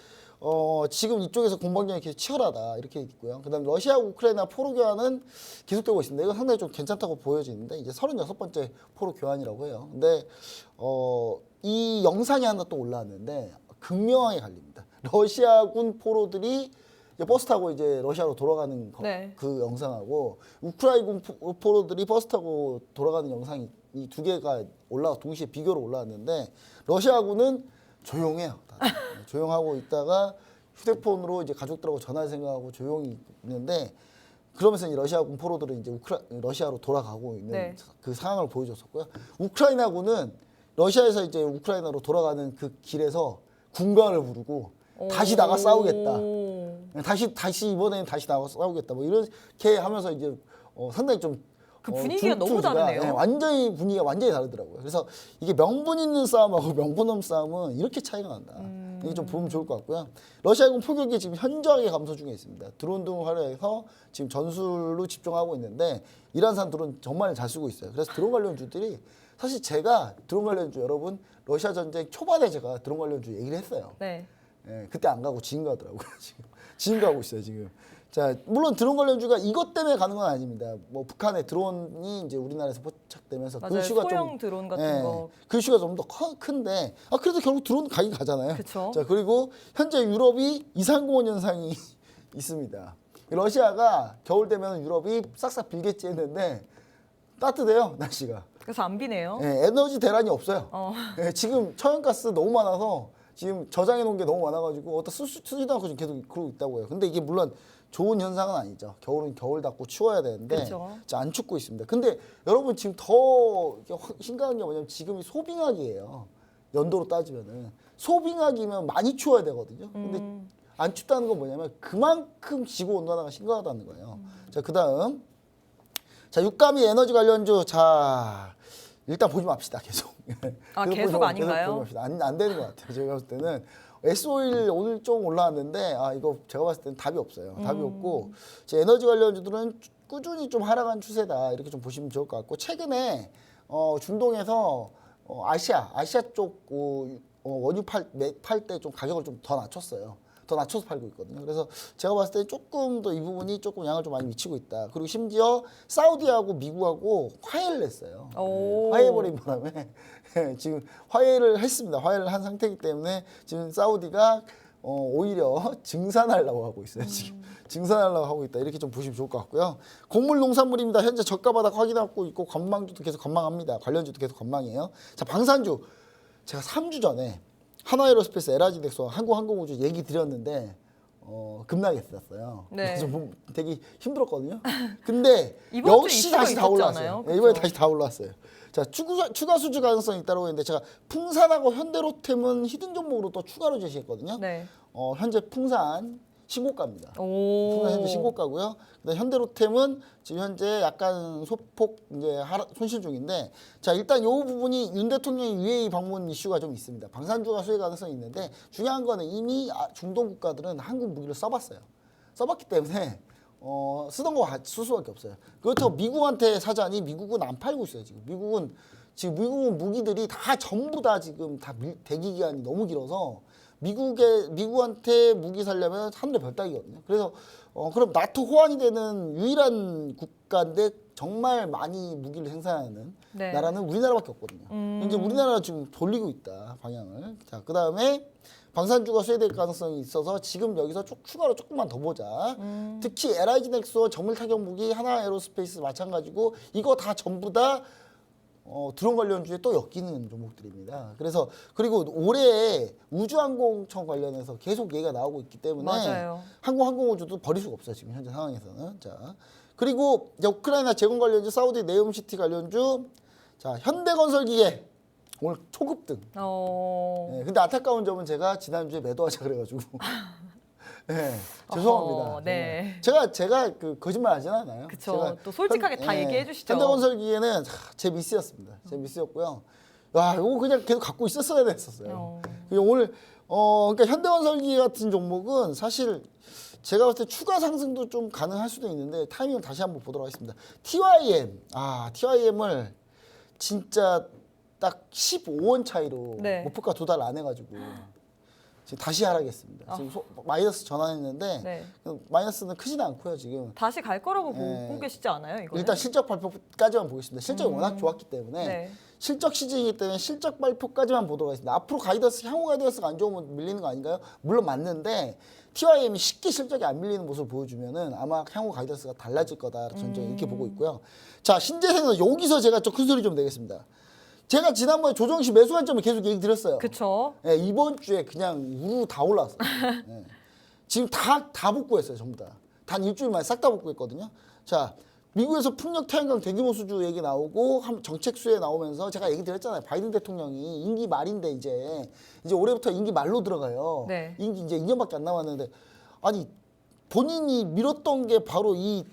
지금 이쪽에서 공방전이 계속 치열하다 이렇게 있고요. 그다음에 러시아 우크라이나 포로 교환은 계속되고 있습니다. 이건 상당히 좀 괜찮다고 보여지는데 이제 36번째 포로 교환이라고 해요. 근데 이 영상이 하나 또 올라왔는데 극명하게 갈립니다. 러시아군 포로들이 이제 버스 타고 이제 러시아로 돌아가는 네. 그 영상하고 우크라이나군 포로들이 버스 타고 돌아가는 영상이 이 두 개가 동시에 비교로 올라왔는데 러시아군은 조용해요. 다들. 조용하고 있다가 휴대폰으로 이제 가족들하고 전화할 생각하고 조용히 있는데 그러면서 이제 러시아군 포로들은 이제 러시아로 돌아가고 있는 네. 그 상황을 보여줬었고요. 우크라이나군은 러시아에서 이제 우크라이나로 돌아가는 그 길에서 군가를 부르고 다시 나가 싸우겠다. 다시 이번에는 다시 나가 싸우겠다. 뭐 이렇게 하면서 이제 상당히 좀 그 분위기가 너무 전투가, 다르네요. 네, 완전히 분위기가 완전히 다르더라고요. 그래서 이게 명분 있는 싸움하고 명분 없는 싸움은 이렇게 차이가 난다. 이게 좀 보면 좋을 것 같고요. 러시아군 포격이 지금 현저하게 감소 중에 있습니다. 드론 등을 활용해서 지금 전술로 집중하고 있는데 이란산 드론 정말 잘 쓰고 있어요. 그래서 드론 관련주들이 사실 제가 드론 관련주 여러분 러시아 전쟁 초반에 제가 드론 관련주 얘기를 했어요. 네. 예, 그때 안 가고 지금 가더라고요. 지금 가고 있어요. 지금. 자, 물론 드론 관련주가 이것 때문에 가는 건 아닙니다. 뭐 북한의 드론이 이제 우리나라에서 포착되면서 맞아요. 그 이슈가 소형 좀 드론 같은 거. 그 이슈가 좀 더 큰데 그래도 결국 드론 가긴 가잖아요. 그쵸. 자, 그리고 현재 유럽이 이상공원 현상이 있습니다. 러시아가 겨울 되면 유럽이 싹싹 빌겠지 했는데 따뜻해요, 날씨가. 그래서 안 비네요. 예, 에너지 대란이 없어요. 예, 지금 천연가스 너무 많아서 지금 저장해 놓은 게 너무 많아가지고 어디다 쓰지도 않고 지금 계속 그러고 있다고 해요. 근데 이게 물론 좋은 현상은 아니죠. 겨울은 겨울답고 추워야 되는데 그쵸. 안 춥고 있습니다. 근데 여러분 지금 더 심각한 게 뭐냐면 지금이 소빙하기예요. 연도로 따지면은 소빙하기면 많이 추워야 되거든요. 근데 안 춥다는 건 뭐냐면 그만큼 지구 온난화가 심각하다는 거예요. 자, 그다음 자, 육감이 에너지 관련주 자 일단 보지 맙시다 계속. 계속 아닌가요? 안 되는 것 같아요. 제가 봤을 때는 S-오일 오늘 좀 올라왔는데 이거 제가 봤을 때는 답이 없어요. 답이 없고 제 에너지 관련주들은 꾸준히 좀 하락한 추세다 이렇게 좀 보시면 좋을 것 같고 최근에 중동에서 아시아 쪽 원유 팔 때 좀 가격을 좀 더 낮췄어요. 더 낮춰서 팔고 있거든요. 그래서 제가 봤을 때 조금 더 이 부분이 조금 양을 좀 많이 미치고 있다. 그리고 심지어 사우디하고 미국하고 화해를 했어요. 화해해버린 바람에 지금 화해를 했습니다. 화해를 한 상태이기 때문에 지금 사우디가 오히려 증산하려고 하고 있어요. 지금 증산하려고 하고 있다. 이렇게 좀 보시면 좋을 것 같고요. 곡물 농산물입니다. 현재 저가 바닥 확인하고 있고 건망주도 계속 건망합니다. 관련주도 계속 건망이에요. 자, 방산주 제가 3주 전에 하나에로스페이스, LRG넥소, 한국항공우주 얘기 드렸는데 급락했었어요. 네. 그래서 되게 힘들었거든요. 근데 이번 주 역시 이슈가 다시 다 올라왔어요. 있었잖아요. 네, 이번에 그쵸? 다시 다 올라왔어요. 자, 추가 수주 가능성이 있다고 했는데 제가 풍산하고 현대로템은 히든 종목으로 또 추가로 제시했거든요. 네. 현재 풍산 신고가입니다. 오. 풍산 현재 신고가고요. 그다음 현대로템은 지금 현재 약간 소폭 이제 손실 중인데, 자 일단 이 부분이 윤 대통령의 UAE 방문 이슈가 좀 있습니다. 방산주가 수혜 가능성이 있는데 중요한 거는 이미 중동 국가들은 한국 무기를 써봤어요. 써봤기 때문에 쓰던 거 쓸 수밖에 없어요. 그렇다고 미국한테 사자니 미국은 안 팔고 있어요. 지금 미국은 무기들이 다 전부 다 지금 다 대기 기간이 너무 길어서 미국한테 무기 살려면 하늘의 별 따기거든요. 그래서 그럼 나토 호환이 되는 유일한 국가인데 정말 많이 무기를 생산하는 네. 나라는 우리나라밖에 없거든요. 이제 우리나라가 지금 돌리고 있다 방향을. 자, 그다음에 방산주가 수혜될 가능성이 있어서 지금 여기서 추가로 조금만 더 보자. 특히 LIG 넥소 정밀 타격 무기, 하나 에어로스페이스 마찬가지고 이거 다 전부 다 드론 관련주에 또 엮이는 종목들입니다. 그래서 그리고 올해 우주항공청 관련해서 계속 얘기가 나오고 있기 때문에 맞아요. 항공우주도 버릴 수가 없어요. 지금 현재 상황에서는. 자, 그리고 이제 우크라이나 제공 관련주, 사우디 네옴시티 관련주, 자 현대건설기계 오늘 초급등. 네, 근데 안타까운 점은 제가 지난주에 매도하자 그래가지고. 네, 죄송합니다. 네. 제가 그 거짓말 하진 않아요. 그쵸. 또 솔직하게 다 얘기해 주시죠. 현대건설기계는 제 미스였습니다. 제 미스였고요. 와, 이거 그냥 계속 갖고 있었어야 됐었어요. 오늘 그러니까 현대건설기계 같은 종목은 사실 제가 봤을 때 추가 상승도 좀 가능할 수도 있는데 타이밍을 다시 한번 보도록 하겠습니다. TYM을 진짜 딱 15원 차이로 네. 목표가 2달 안 해가지고 지금 다시 하락했습니다. 지금 마이너스 전환했는데 네. 마이너스는 크지는 않고요. 지금 다시 갈 거라고 보고 계시지 않아요? 이거는? 일단 실적 발표까지만 보겠습니다. 실적이 워낙 좋았기 때문에 네. 실적 시즌이기 때문에 실적 발표까지만 보도록 하겠습니다. 앞으로 향후 가이던스가 안 좋으면 밀리는 거 아닌가요? 물론 맞는데 TYM이 쉽게 실적이 안 밀리는 모습을 보여주면은 아마 향후 가이던스가 달라질 거다. 저는 이렇게 보고 있고요. 자, 신재생은 여기서 제가 좀 큰 소리 좀 내겠습니다. 제가 지난번에 조정시 매수 관점을 계속 얘기 드렸어요. 그쵸. 네, 이번 주에 그냥 우르르 다 올라왔어요. 네. 지금 다 복구했어요, 전부 다. 단 일주일 만에 싹 다 복구했거든요. 자, 미국에서 풍력 태양광 대규모 수주 얘기 나오고 정책 수에 나오면서 제가 얘기 드렸잖아요. 바이든 대통령이 임기 말인데 이제 올해부터 임기 말로 들어가요. 네. 임기 이제 2년밖에 안 남았는데 아니 본인이 미뤘던 게 바로 이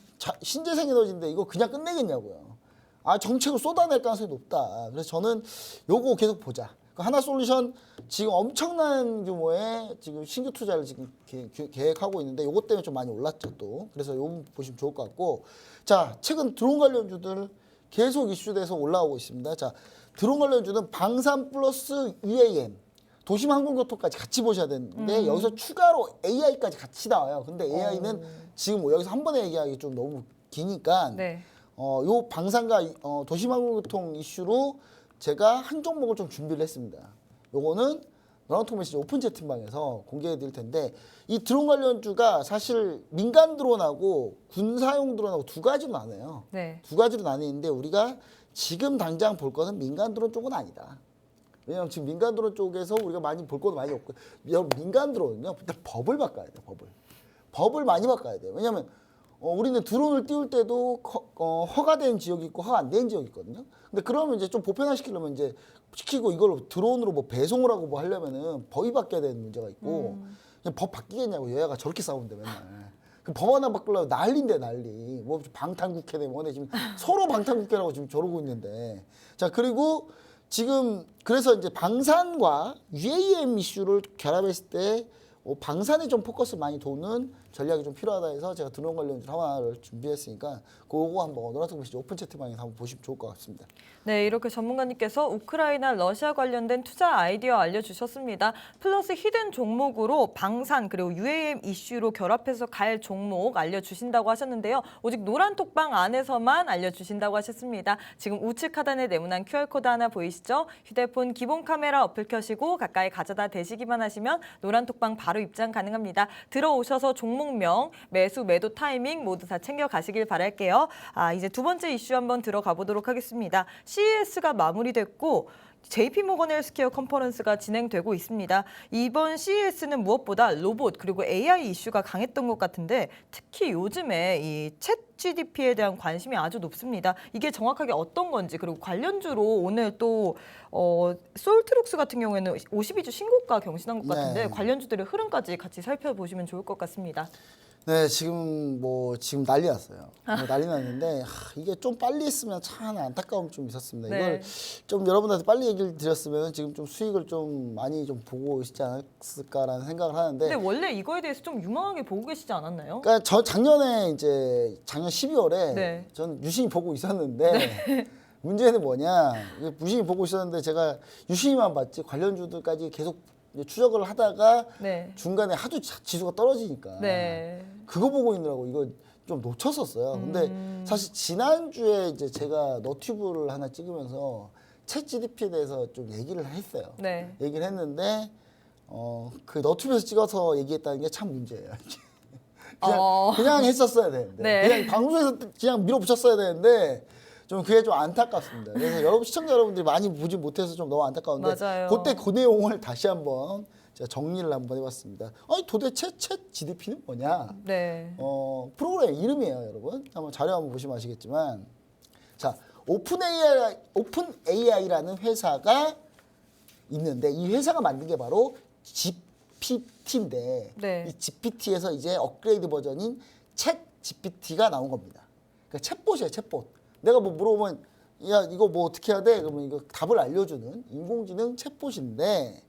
신재생 에너지인데 이거 그냥 끝내겠냐고요. 아 정책을 쏟아낼 가능성이 높다. 그래서 저는 요거 계속 보자. 하나솔루션 지금 엄청난 규모의 지금 신규 투자를 지금 계획하고 있는데 요것 때문에 좀 많이 올랐죠 또. 그래서 요거 보시면 좋을 것 같고. 자, 최근 드론 관련주들 계속 이슈돼서 올라오고 있습니다. 자, 드론 관련주는 방산 플러스 UAM, 도심 항공교통까지 같이 보셔야 되는데 여기서 추가로 AI까지 같이 나와요. 근데 AI는 지금 뭐 여기서 한 번에 얘기하기 좀 너무 기니까 네. 요 방산과 도심 항공교통 이슈로 제가 한 종목을 좀 준비를 했습니다. 요거는 노란통 메시지 오픈 채팅방에서 공개해 드릴 텐데 이 드론 관련주가 사실 민간 드론하고 군사용 드론하고 두 가지로 나눠요. 네. 두 가지로 나뉘는데 우리가 지금 당장 볼 거는 민간 드론 쪽은 아니다. 왜냐하면 지금 민간 드론 쪽에서 우리가 많이 볼 것도 많이 없고 여러분 민간 드론은요 일단 법을 바꿔야 돼요. 법을 많이 바꿔야 돼요. 왜냐하면 우리는 드론을 띄울 때도 허가된 지역이 있고 허가 안 된 지역이 있거든요. 근데 그러면 이제 좀 보편화시키려면 이제 시키고 이걸 드론으로 뭐 배송을 하고 뭐 하려면은 법이 바뀌어야 되는 문제가 있고 그냥 법 바뀌겠냐고 여야가 저렇게 싸우는데 맨날. 그 법 하나 바꾸려고 난리인데 난리. 뭐 방탄국회네 뭐네 지금 서로 방탄국회라고 지금 저러고 있는데. 자 그리고 지금 그래서 이제 방산과 UAM 이슈를 결합했을 때 방산에 좀 포커스 많이 도는 전략이 좀 필요하다 해서 제가 드론 관련주 하나를 준비했으니까 그거 한번 노란색 메시지 오픈 채팅방에서 한번 보시면 좋을 것 같습니다. 네, 이렇게 전문가님께서 우크라이나, 러시아 관련된 투자 아이디어 알려주셨습니다. 플러스 히든 종목으로 방산 그리고 UAM 이슈로 결합해서 갈 종목 알려주신다고 하셨는데요. 오직 노란톡방 안에서만 알려주신다고 하셨습니다. 지금 우측 하단에 네모난 QR코드 하나 보이시죠? 휴대폰 기본 카메라 어플 켜시고 가까이 가져다 대시기만 하시면 노란톡방 바로 입장 가능합니다. 들어오셔서 종목명, 매수, 매도 타이밍 모두 다 챙겨가시길 바랄게요. 이제 두 번째 이슈 한번 들어가 보도록 하겠습니다. CES가 마무리됐고 JP모건 헬스케어 컨퍼런스가 진행되고 있습니다. 이번 CES는 무엇보다 로봇 그리고 AI 이슈가 강했던 것 같은데 특히 요즘에 이 챗 GDP에 대한 관심이 아주 높습니다. 이게 정확하게 어떤 건지 그리고 관련주로 오늘 또 솔트룩스 같은 경우에는 52주 신고가 경신한 것 같은데 네. 관련주들의 흐름까지 같이 살펴보시면 좋을 것 같습니다. 네, 지금 난리 났어요. 난리 났는데 이게 좀 빨리 했으면 참 안타까움이 좀 있었습니다. 네. 이걸 좀 여러분들한테 빨리 얘기를 드렸으면 지금 좀 수익을 좀 많이 좀 보고 있지 않았을까라는 생각을 하는데. 근데 원래 이거에 대해서 좀 유망하게 보고 계시지 않았나요? 그러니까 저 작년 12월에 네. 전 유심히 보고 있었는데 문제는 뭐냐? 유심히 보고 있었는데 제가 유심히만 봤지 관련주들까지 계속 이제 추적을 하다가 네. 중간에 하도 지수가 떨어지니까 네. 그거 보고 있느라고 이거 좀 놓쳤었어요. 근데 사실 지난주에 이제 제가 너튜브를 하나 찍으면서 챗 GDP에 대해서 좀 얘기를 했어요. 네. 얘기를 했는데 그 너튜브에서 찍어서 얘기했다는 게 참 문제예요. 그냥 했었어야 되는데 네. 그냥 방송에서 그냥 밀어붙였어야 되는데 좀 그게 좀 안타깝습니다. 그래서 여러분 시청자 여러분들이 많이 보지 못해서 좀 너무 안타까운데 맞아요. 그때 그 내용을 다시 한번 제가 정리를 한번 해봤습니다. 아니 도대체 챗 GDP는 뭐냐? 네. 프로그램 이름이에요, 여러분. 한번 자료 한번 보시면 아시겠지만, 자 오픈 AI라는 회사가 있는데 이 회사가 만든 게 바로 GPT인데 네. 이 GPT에서 이제 업그레이드 버전인 챗 GPT가 나온 겁니다. 그러니까 챗봇이에요, 챗봇. 내가 뭐 물어보면 야 이거 뭐 어떻게 해야 돼? 그러면 이거 답을 알려주는 인공지능 챗봇인데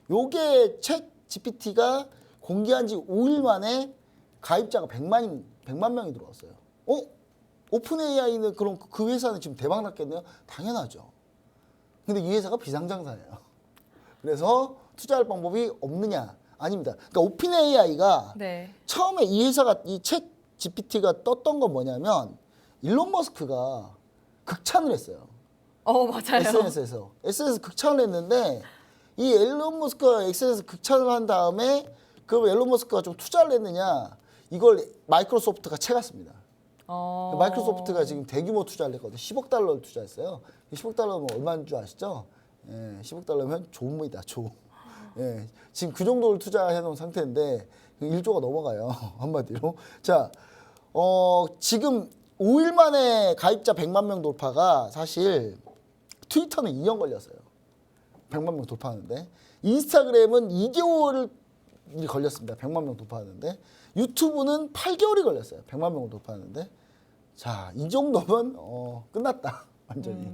요게 챗 GPT가 공개한 지 5일 만에 가입자가 100만 명이 들어왔어요. 오픈 AI는 그럼 그 회사는 지금 대박 났겠네요? 당연하죠. 근데 이 회사가 비상장사예요. 그래서 투자할 방법이 없느냐? 아닙니다. 그러니까 오픈 AI가 네. 처음에 이 회사가 이 챗 GPT가 떴던 건 뭐냐면 일론 머스크가 극찬을 했어요. 맞아요. SNS에서 극찬을 했는데 이 일론 머스크가 SNS에서 극찬을 한 다음에 그럼 일론 머스크가 좀 투자를 했느냐? 이걸 마이크로소프트가 채갔습니다. 마이크로소프트가 지금 대규모 투자를 했거든요. 10억 달러를 투자했어요. 10억 달러면 얼마인 줄 아시죠? 예, 10억 달러면 조입니다. 조. 예, 지금 그 정도를 투자해 놓은 상태인데 1조가 넘어가요. 한마디로. 자, 지금 5일 만에 가입자 100만 명 돌파가 사실 트위터는 2년 걸렸어요. 100만 명 돌파하는데 인스타그램은 2개월이 걸렸습니다. 100만 명 돌파하는데 유튜브는 8개월이 걸렸어요. 100만 명을 돌파하는데 자, 이 정도면 끝났다. 완전히.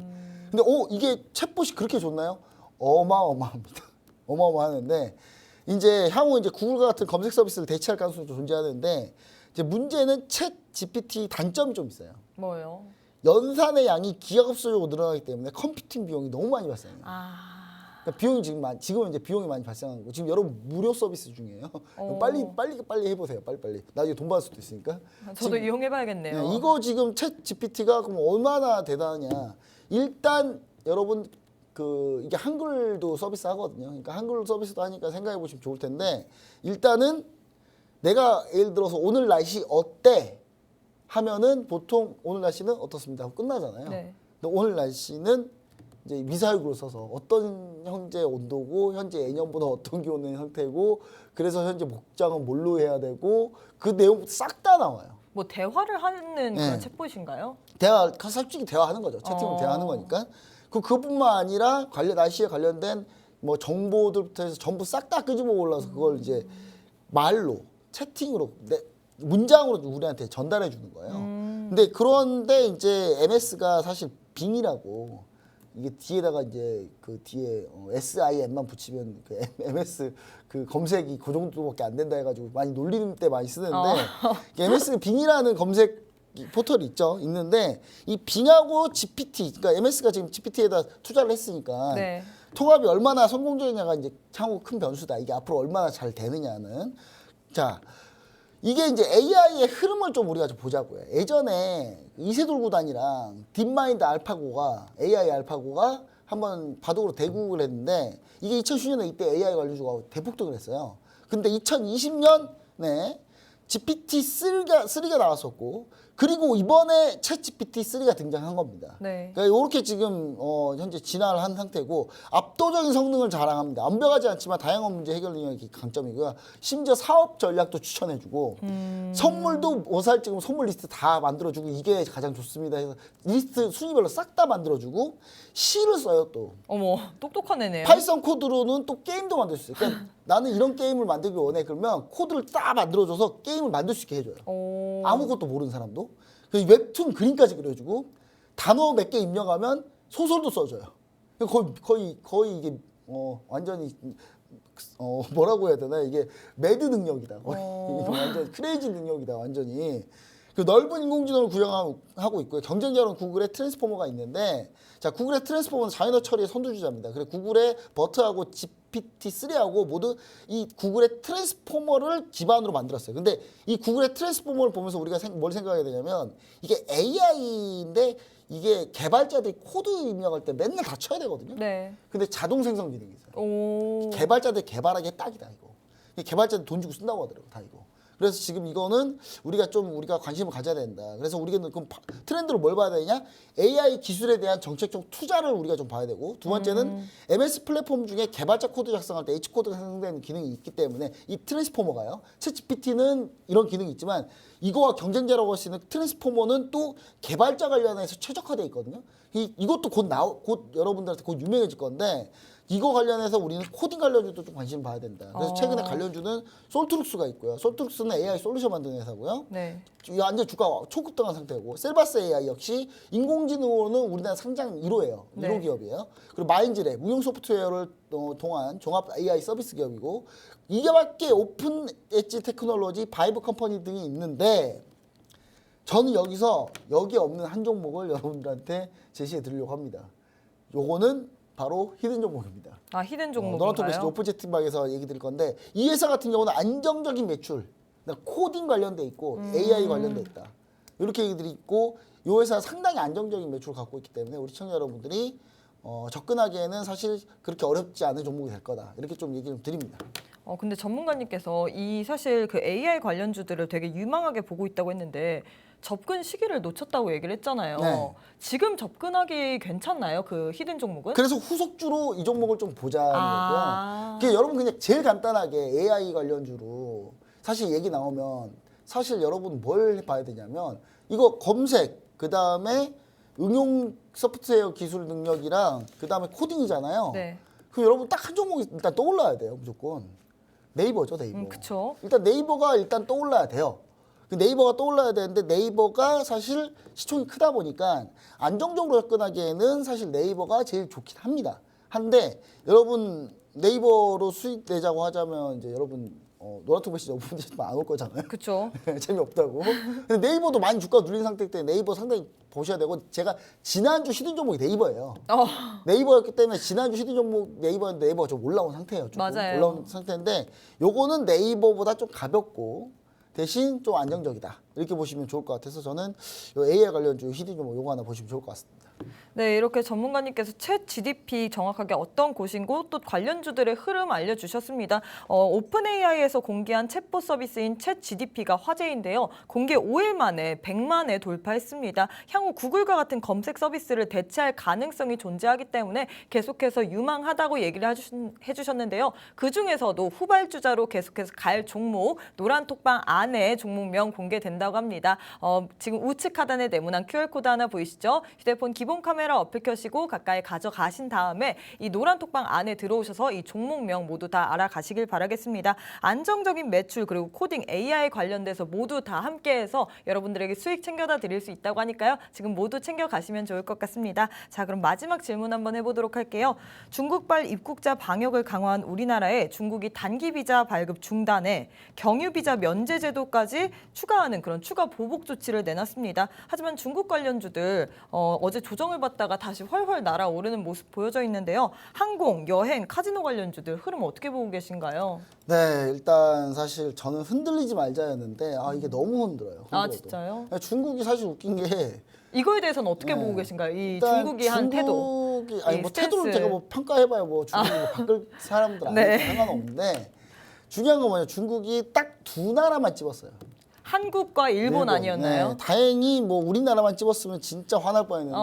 근데 이게 챗봇이 그렇게 좋나요? 어마어마합니다. 어마어마하는데 이제 향후 이제 구글 같은 검색 서비스를 대체할 가능성이 좀 존재하는데 이제 문제는 챗 GPT 단점이 좀 있어요. 뭐요? 연산의 양이 기하급수적으로 늘어나기 때문에 컴퓨팅 비용이 너무 많이 발생해요. 그러니까 비용이 지금은 이제 비용이 많이 발생하는 거. 지금 여러분 무료 서비스 중이에요. 빨리 해보세요. 빨리. 나중에 돈 받을 수도 있으니까. 저도 이용해봐야겠네요. 네, 이거 지금 챗 GPT가 그럼 얼마나 대단하냐? 일단 여러분 이게 한글도 서비스 하거든요. 그러니까 한글 서비스도 하니까 생각해 보시면 좋을 텐데 일단은 내가 예를 들어서 오늘 날씨 어때? 하면은 보통 오늘 날씨는 어떻습니다 하고 끝나잖아요. 네. 근데 오늘 날씨는 이제 미사일구를 써서 어떤 현재 온도고 현재 예년보다 어떤 기온의 상태고 그래서 현재 목장은 뭘로 해야 되고 그 내용 싹 다 나와요. 뭐 대화를 하는 네. 그런 챗봇인가요? 솔직히 대화하는 거죠. 채팅으로 대화하는 거니까. 그것뿐만 아니라 날씨에 관련된 뭐 정보들부터 해서 전부 싹 다 끄집어 올라서 그걸 이제 말로 채팅으로 문장으로 우리한테 전달해 주는 거예요. 근데 그런데 이제 MS가 사실 빙이라고 이게 뒤에다가 이제 그 뒤에 SIM만 붙이면 그 MS 그 검색이 그 정도밖에 안 된다 해가지고 많이 놀리는 때 많이 쓰는데 MS 빙이라는 검색 포털이 있는데 이 빙하고 GPT 그러니까 MS가 지금 GPT에다 투자를 했으니까 네. 통합이 얼마나 성공적이냐가 이제 향후 큰 변수다. 이게 앞으로 얼마나 잘 되느냐는 자. 이게 이제 AI의 흐름을 좀 우리가 좀 보자고요. 예전에 이세돌구단이랑 딥마인드 알파고가 AI 알파고가 한번 바둑으로 대국을 했는데 이게 2010년에 이때 AI 관련주가 대폭등을 했어요. 근데 2020년에 GPT-3가 나왔었고 그리고 이번에 챗 GPT-3가 등장한 겁니다. 네. 그러니까 이렇게 지금 현재 진화를 한 상태고 압도적인 성능을 자랑합니다. 완벽하지 않지만 다양한 문제 해결 능력이 강점이고요. 심지어 사업 전략도 추천해주고 선물도 뭐 살지 지금 선물 리스트 다 만들어주고 이게 가장 좋습니다 해서 리스트 순위별로 싹 다 만들어주고 시를 써요 또. 어머, 똑똑한 애네요. 파이썬 코드로는 또 게임도 만들 수 있어요. 그러니까 나는 이런 게임을 만들기 원해. 그러면 코드를 딱 만들어줘서 게임을 만들 수 있게 해줘요. 아무것도 모르는 사람도. 웹툰 그림까지 그려주고 단어 몇 개 입력하면 소설도 써줘요. 거의 이게 완전히 뭐라고 해야 되나 이게 매드 능력이다. 거의 완전 크레이지 능력이다. 완전히. 그 넓은 인공지능을 구현하고 있고요. 경쟁자로는 구글의 트랜스포머가 있는데 자 구글의 트랜스포머는 자연어 처리의 선두주자입니다. 그래 구글의 버트하고 GPT-3하고 모두 이 구글의 트랜스포머를 기반으로 만들었어요. 근데 이 구글의 트랜스포머를 보면서 우리가 뭘 생각해야 되냐면 이게 AI인데 이게 개발자들이 코드 입력할 때 맨날 다 쳐야 되거든요. 네. 근데 자동 생성 기능이 있어요. 오. 개발자들 개발하기에 딱이다 이거. 개발자들 돈 주고 쓴다고 하더라고 다 이거. 그래서 지금 이거는 우리가 관심을 가져야 된다. 그래서 우리가 그럼 트렌드로 뭘 봐야 되냐? AI 기술에 대한 정책적 투자를 우리가 좀 봐야 되고 두 번째는 MS 플랫폼 중에 개발자 코드 작성할 때 H코드가 생성되는 기능이 있기 때문에 이 트랜스포머가요. 챗GPT는 이런 기능이 있지만 이거와 경쟁자라고 할 수 있는 트랜스포머는 또 개발자 관련해서 최적화되어 있거든요. 이것도 곧 여러분들한테 곧 유명해질 건데 이거 관련해서 우리는 코딩 관련주도 좀 관심 봐야 된다. 그래서 최근에 관련주는 솔트룩스가 있고요. 솔트룩스는 AI 솔루션 만드는 회사고요. 네. 완전 주가가 초급등한 상태고 셀바스 AI 역시 인공지능으로는 우리나라 상장 1호예요. 네. 1호 기업이에요. 그리고 마인즈랩 무용 소프트웨어를 통한 종합 AI 서비스 기업이고 이게밖에 오픈 엣지 테크놀로지 바이브 컴퍼니 등이 있는데 저는 여기에 없는 한 종목을 여러분들한테 제시해 드리려고 합니다. 요거는 바로 히든 종목입니다. 아, 히든 종목인가요? 노란톡 오픈 채팅방에서 얘기 드릴 건데 이 회사 같은 경우는 안정적인 매출, 코딩 관련돼 있고 AI 관련돼 있다. 이렇게 얘기들이 있고 이 회사 상당히 안정적인 매출을 갖고 있기 때문에 우리 시청자 여러분들이 접근하기에는 사실 그렇게 어렵지 않은 종목이 될 거다. 이렇게 좀 얘기 좀 드립니다. 근데 전문가님께서 사실 그 AI 관련주들을 되게 유망하게 보고 있다고 했는데 접근 시기를 놓쳤다고 얘기를 했잖아요. 네. 지금 접근하기 괜찮나요? 그 히든 종목은? 그래서 후속주로 이 종목을 좀 보자는 아. 거고요. 여러분 그냥 제일 간단하게 AI 관련주로 사실 얘기 나오면 사실 여러분 뭘 봐야 되냐면 이거 검색, 그 다음에 응용 소프트웨어 기술 능력이랑 그 다음에 코딩이잖아요. 네. 그럼 여러분 딱 한 종목이 일단 떠올라야 돼요, 무조건. 네이버죠, 네이버. 그쵸. 일단 네이버가 일단 떠올라야 돼요. 그 네이버가 떠올라야 되는데 네이버가 사실 시총이 크다 보니까 안정적으로 접근하기에는 사실 네이버가 제일 좋긴 합니다. 한데 여러분 네이버로 수익 내자고 하자면 이제 여러분 노란톡 메시지 오픈되시면 안 올 거잖아요. 그쵸. 재미없다고. 근데 네이버도 많이 주가 눌린 상태 때문에 네이버 상당히 보셔야 되고 제가 지난주 시든 종목이 네이버예요. 네이버였기 때문에 지난주 시든 종목 네이버였는데 네이버가 좀 올라온 상태예요. 조금 맞아요. 올라온 상태인데 요거는 네이버보다 좀 가볍고 대신 좀 안정적이다. 이렇게 보시면 좋을 것 같아서 저는 요 AI 관련주 시든 종목 요거 하나 보시면 좋을 것 같습니다. 네, 이렇게 전문가님께서 챗 GDP 정확하게 어떤 곳인고 또 관련주들의 흐름 알려주셨습니다. 오픈 AI에서 공개한 챗봇 서비스인 챗 GDP가 화제인데요. 공개 5일 만에 100만 회 돌파했습니다. 향후 구글과 같은 검색 서비스를 대체할 가능성이 존재하기 때문에 계속해서 유망하다고 얘기를 해주셨는데요. 그중에서도 후발주자로 계속해서 갈 종목, 노란톡방 안에 종목명 공개된다고 합니다. 지금 우측 하단에 네모난 QR코드 하나 보이시죠? 휴대폰 기본 카메라 어플 켜시고 가까이 가져가신 다음에 이 노란 톡방 안에 들어오셔서 이 종목명 모두 다 알아가시길 바라겠습니다. 안정적인 매출 그리고 코딩 AI 관련돼서 모두 다 함께해서 여러분들에게 수익 챙겨다 드릴 수 있다고 하니까요. 지금 모두 챙겨가시면 좋을 것 같습니다. 자, 그럼 마지막 질문 한번 해보도록 할게요. 중국발 입국자 방역을 강화한 우리나라에 중국이 단기 비자 발급 중단에 경유 비자 면제 제도까지 추가하는 그런 추가 보복 조치를 내놨습니다. 하지만 중국 관련주들 어제 조정을 받다가 다시 훨훨 날아오르는 모습 보여져 있는데요. 항공, 여행, 카지노 관련주들 흐름 어떻게 보고 계신가요? 네, 일단 사실 저는 흔들리지 말자였는데 이게 너무 흔들어요. 아, 흔들어도. 진짜요? 중국이 사실 웃긴 게 이거에 대해서는 어떻게 네. 보고 계신가요? 이 일단 중국이 한 태도. 중국이 아니 이 뭐 스탠스. 태도를 제가 뭐 평가해봐야 뭐 중국이 뭐 바꿀 사람들 아니니까 네. 상관없는데 중요한 건 뭐냐 중국이 딱 두 나라만 집었어요. 한국과 일본 아니었나요? 네, 다행히 뭐 우리나라만 집었으면 진짜 화날 뻔했는데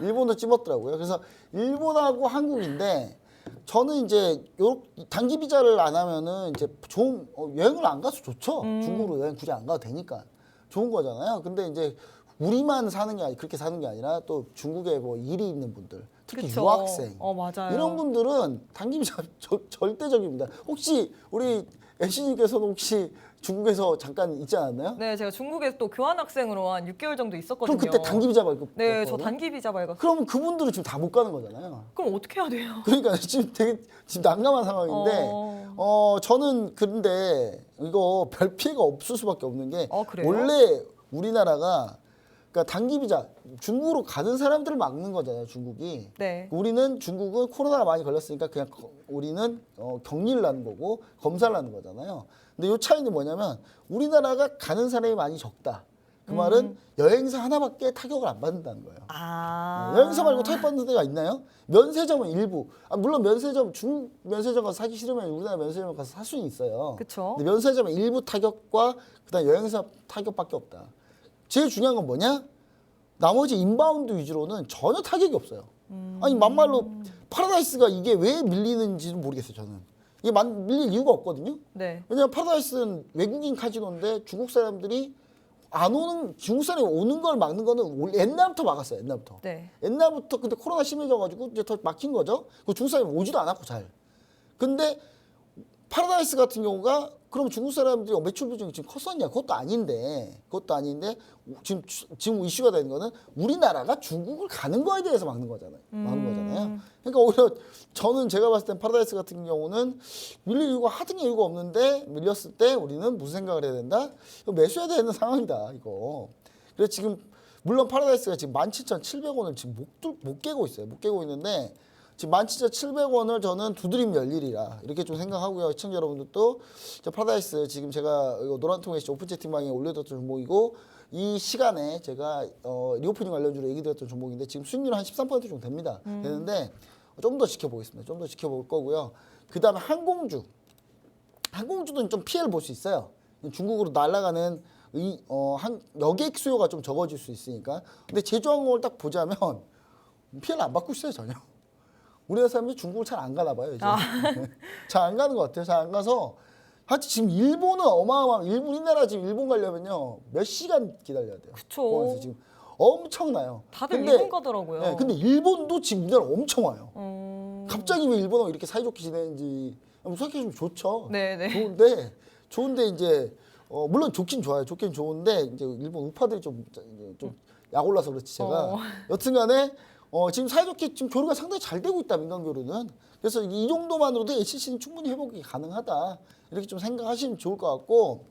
일본도 집었더라고요. 그래서 일본하고 한국인데 저는 이제 요 단기 비자를 안 하면은 이제 좋은 여행을 안 가서 좋죠. 중국으로 여행 굳이 안 가도 되니까 좋은 거잖아요. 근데 이제 우리만 사는 게 그렇게 사는 게 아니라 또 중국에 뭐 일이 있는 분들 특히 그쵸. 유학생 맞아요. 이런 분들은 단기 비자 절대적입니다. 혹시 우리 MC님께서는 혹시 중국에서 잠깐 있지 않았나요? 네, 제가 중국에서 또 교환학생으로 한 6개월 정도 있었거든요. 그럼 그때 단기 비자 발급. 네, 저 단기 비자 발급. 그러면 그분들은 지금 다 못 가는 거잖아요. 그럼 어떻게 해야 돼요? 그러니까 지금 되게 지금 난감한 상황인데 저는 근데 이거 별 피해가 없을 수밖에 없는 게 그래요? 원래 우리나라가 그러니까 단기 비자 중국으로 가는 사람들을 막는 거잖아요. 중국이. 네. 우리는 중국은 코로나가 많이 걸렸으니까 그냥 우리는 격리를 하는 거고 검사를 하는 거잖아요. 근데 요 차이는 뭐냐면 우리나라가 가는 사람이 많이 적다. 그 말은 여행사 하나밖에 타격을 안 받는다는 거예요. 여행사 말고 타격받는 데가 있나요? 면세점은 일부. 물론 면세점 중국 면세점 가서 사기 싫으면 우리나라 면세점 가서 살 수는 있어요. 그쵸. 근데 면세점은 일부 타격과 그다음 여행사 타격밖에 없다. 제일 중요한 건 뭐냐? 나머지 인바운드 위주로는 전혀 타격이 없어요. 아니 막말로 파라다이스가 이게 왜 밀리는지는 모르겠어요. 저는 이게 밀릴 이유가 없거든요. 네. 왜냐하면 파라다이스는 외국인 카지노인데 중국 사람들이 안 오는 중국 사람이 오는 걸 막는 거는 옛날부터 막았어요. 옛날부터. 네. 옛날부터 근데 코로나 심해져가지고 이제 더 막힌 거죠. 그 중국 사람이 오지도 않았고 잘. 근데 파라다이스 같은 경우가 그럼 중국 사람들이 매출 비중이 지금 컸었냐? 그것도 아닌데 지금 이슈가 되는 거는 우리나라가 중국을 가는 거에 대해서 막는 거잖아요. 그러니까 오히려 저는 제가 봤을 땐 파라다이스 같은 경우는 밀릴 이유가 하등의 이유가 없는데 밀렸을 때 우리는 무슨 생각을 해야 된다? 이거 매수해야 되는 상황이다. 이거. 그래서 지금 물론 파라다이스가 지금 17,700원을 지금 못 깨고 있어요. 못 깨고 있는데 지금 17,700원을 저는 두드림 열일이라 이렇게 좀 생각하고요. 시청자 여러분들도 파라다이스 지금 제가 노란통에서 오픈 채팅방에 올려뒀던 종목이고 이 시간에 제가 리오프닝 관련주로 얘기 드렸던 종목인데 지금 수익률 한 13% 정도 됩니다. 되는데 좀 더 지켜보겠습니다. 좀 더 지켜볼 거고요. 그 다음에 항공주는 좀 피해를 볼 수 있어요. 중국으로 날아가는 여객 수요가 좀 적어질 수 있으니까. 근데 제주항공을 딱 보자면 피해를 안 받고 있어요 전혀. 우리나라 사람들이 중국을 잘 안 가나 봐요 이제. 잘 안 가는 것 같아요. 잘 안 가서 하여튼 지금 일본은 우리나라 지금 일본 가려면요 몇 시간 기다려야 돼요. 그쵸. 공항에서 지금 엄청나요. 다들 일본 가더라고요. 네, 근데 일본도 지금 우리나라 엄청 와요. 갑자기 왜 일본하고 이렇게 사이좋게 지내는지 생각해보면 좋죠. 네네. 좋은데 이제 물론 좋긴 좋아요. 좋긴 좋은데 이제 일본 우파들이 좀 약 올라서 그렇지 제가 여튼간에 지금 사이좋게 지금 교류가 상당히 잘 되고 있다 민간 교류는. 그래서 이 정도만으로도 HCC는 충분히 회복이 가능하다 이렇게 좀 생각하시면 좋을 것 같고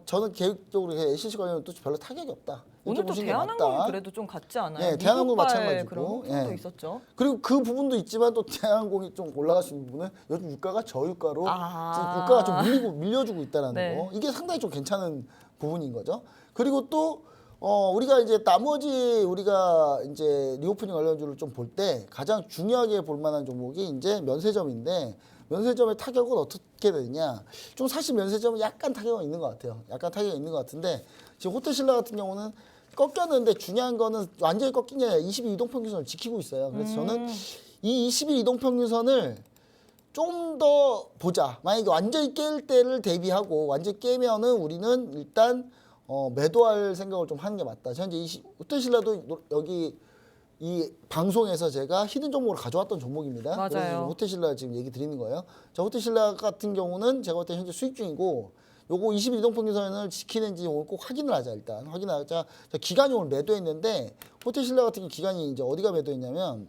저는 개인적으로 HCC 관련은 또 별로 타격이 없다. 오늘 또 보시는 게 대한항공이 맞다. 그래도 좀 같지 않아요? 네, 대한항공 미국발 마찬가지고. 그런 호소도 있었죠. 그리고 그 부분도 있지만 또 대한항공이 좀 올라갈 수 있는 부분은 요즘 유가가 저유가로 지금 유가가 좀 밀려주고 있다는 네. 거. 이게 상당히 좀 괜찮은 부분인 거죠. 그리고 또 우리가 이제 나머지 우리가 이제 리오프닝 관련주를 좀 볼 때 가장 중요하게 볼 만한 종목이 이제 면세점인데 면세점의 타격은 어떻게 되느냐. 좀 사실 면세점은 약간 타격은 있는 것 같아요. 약간 타격이 있는 것 같은데 지금 호텔신라 같은 경우는 꺾였는데 중요한 거는 완전히 꺾인 게 아니라 22 이동평균선을 지키고 있어요. 그래서 저는 이 22 이동평균선을 좀 더 보자. 만약에 완전히 깰 때를 대비하고 완전히 깨면은 우리는 일단 매도할 생각을 좀 하는 게 맞다. 현재 호텔신라도 여기 이 방송에서 제가 히든 종목으로 가져왔던 종목입니다. 맞아요. 그래서 호텔신라 지금 얘기 드리는 거예요. 자, 호텔신라 같은 경우는 제가 볼 때 현재 수익 중이고 요거 22 이동평균선을 지키는지 오늘 꼭 확인을 하자. 일단 확인하자. 자, 기간이 오늘 매도했는데 호텔신라 같은 경우 기간이 이제 어디가 매도했냐면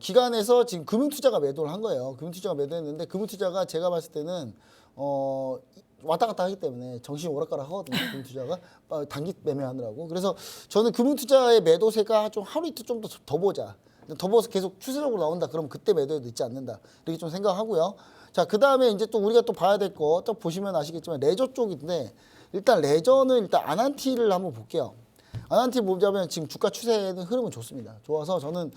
기간에서 지금 금융투자가 매도를 한 거예요. 금융투자가 매도했는데 금융투자가 제가 봤을 때는 왔다 갔다 하기 때문에 정신이 오락가락 하거든요. 금융투자가 단기 매매하느라고. 그래서 저는 금융투자의 매도세가 좀 하루 이틀 좀 더 보자. 더 보서 계속 추세적으로 나온다. 그러면 그때 매도해도 늦지 않는다. 이렇게 좀 생각하고요. 자, 그 다음에 이제 또 우리가 또 봐야 될 거 또 보시면 아시겠지만 레저 쪽인데 일단 레저는 일단 아난티를 한번 볼게요. 아난티 보자면 지금 주가 추세는 흐름은 좋습니다. 좋아서 저는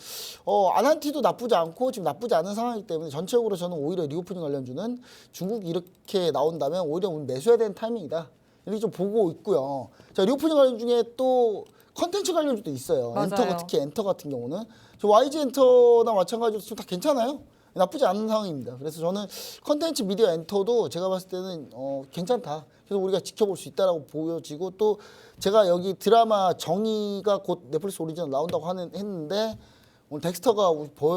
아난티도 나쁘지 않고 지금 나쁘지 않은 상황이기 때문에 전체적으로 저는 오히려 리오프닝 관련주는 중국이 이렇게 나온다면 오히려 오늘 매수해야 되는 타이밍이다. 이렇게 좀 보고 있고요. 자, 리오프닝 관련 중에 또 컨텐츠 관련주도 있어요. 맞아요. 엔터가 특히 엔터 같은 경우는 저 YG 엔터나 마찬가지로 지금 다 괜찮아요. 나쁘지 않은 상황입니다. 그래서 저는 컨텐츠 미디어 엔터도 제가 봤을 때는 괜찮다. 그래서 우리가 지켜볼 수 있다라고 보여지고 또 제가 여기 드라마 정의가 곧 넷플릭스 오리지널 나온다고 했는데 오늘 덱스터가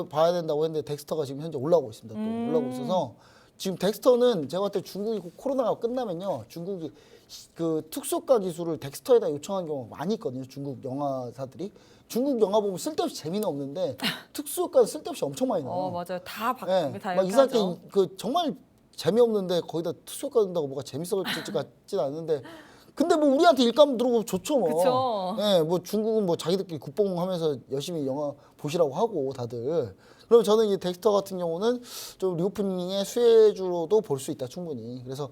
봐야 된다고 했는데 덱스터가 지금 현재 올라오고 있습니다. 또 올라오고 있어서 지금 덱스터는 제가 볼 때 중국이 코로나가 끝나면요 중국이 그 특수효과 기술을 덱스터에다 요청한 경우가 많이 있거든요. 중국 영화사들이. 중국 영화 보면 쓸데없이 재미는 없는데 특수효과는 쓸데없이 엄청 많이 나와요. 맞아요. 다 네, 다 막 이렇게 이상하게 하죠. 그 정말 재미없는데 거기다 특수효과 든다고 뭐가 재밌어질 것 같진 않은데 근데 뭐 우리한테 일감 들어오고 좋죠 뭐. 그쵸. 네, 뭐 중국은 뭐 자기들끼리 국뽕하면서 열심히 영화 보시라고 하고 다들. 그럼 저는 이 덱스터 같은 경우는 좀 리오프닝의 수혜주로도 볼 수 있다 충분히. 그래서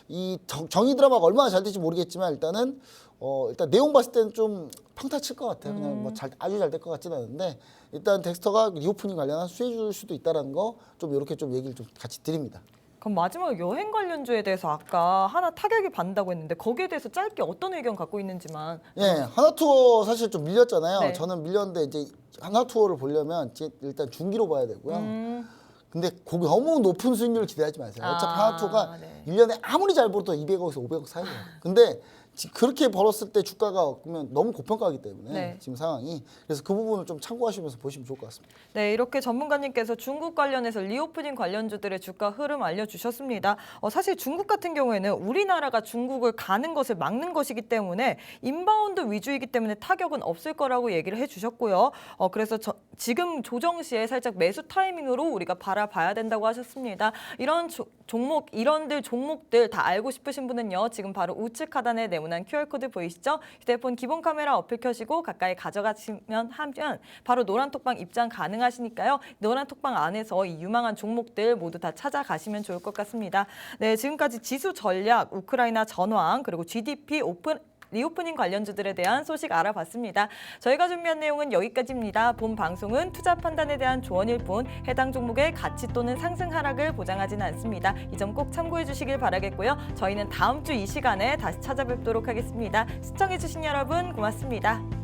이 정의 드라마가 얼마나 잘 될지 모르겠지만 일단은 일단 내용 봤을 때는 좀 팡타 칠 것 같아요. 그냥 뭐 아주 잘 될 것 같지는 않은데 일단 덱스터가 리오프닝 관련한 수혜주일 수도 있다라는 거 좀 이렇게 좀 얘기를 좀 같이 드립니다. 그럼 마지막으로 여행 관련주에 대해서 아까 하나 타격이 받는다고 했는데 거기에 대해서 짧게 어떤 의견 갖고 있는지만. 예, 하나투어 사실 좀 밀렸잖아요. 네. 저는 밀렸는데 이제 하나투어를 보려면 일단 중기로 봐야 되고요. 근데 거기 너무 높은 수익률을 기대하지 마세요. 어차피 하나투어가 네. 1년에 아무리 잘 벌어도 200억에서 500억 사이에요. 근데 지금 그렇게 벌었을 때 주가가 그러면 너무 고평가하기 때문에 네. 지금 상황이. 그래서 그 부분을 좀 참고하시면서 보시면 좋을 것 같습니다. 네, 이렇게 전문가님께서 중국 관련해서 리오프닝 관련주들의 주가 흐름 알려주셨습니다. 사실 중국 같은 경우에는 우리나라가 중국을 가는 것을 막는 것이기 때문에 인바운드 위주이기 때문에 타격은 없을 거라고 얘기를 해주셨고요. 그래서 지금 조정 시에 살짝 매수 타이밍으로 우리가 바라봐야 된다고 하셨습니다. 이런 종목들 다 알고 싶으신 분은요. 지금 바로 우측 하단에 네모난 QR코드 보이시죠? 휴대폰 기본 카메라 어플 켜시고 가까이 가져가시면 하면 바로 노란 톡방 입장 가능하시니까요. 노란 톡방 안에서 이 유망한 종목들 모두 다 찾아가시면 좋을 것 같습니다. 네, 지금까지 지수 전략, 우크라이나 전황, 그리고 GDP 리오프닝 관련주들에 대한 소식 알아봤습니다. 저희가 준비한 내용은 여기까지입니다. 본 방송은 투자 판단에 대한 조언일 뿐 해당 종목의 가치 또는 상승 하락을 보장하지는 않습니다. 이 점 꼭 참고해 주시길 바라겠고요. 저희는 다음 주 이 시간에 다시 찾아뵙도록 하겠습니다. 시청해 주신 여러분 고맙습니다.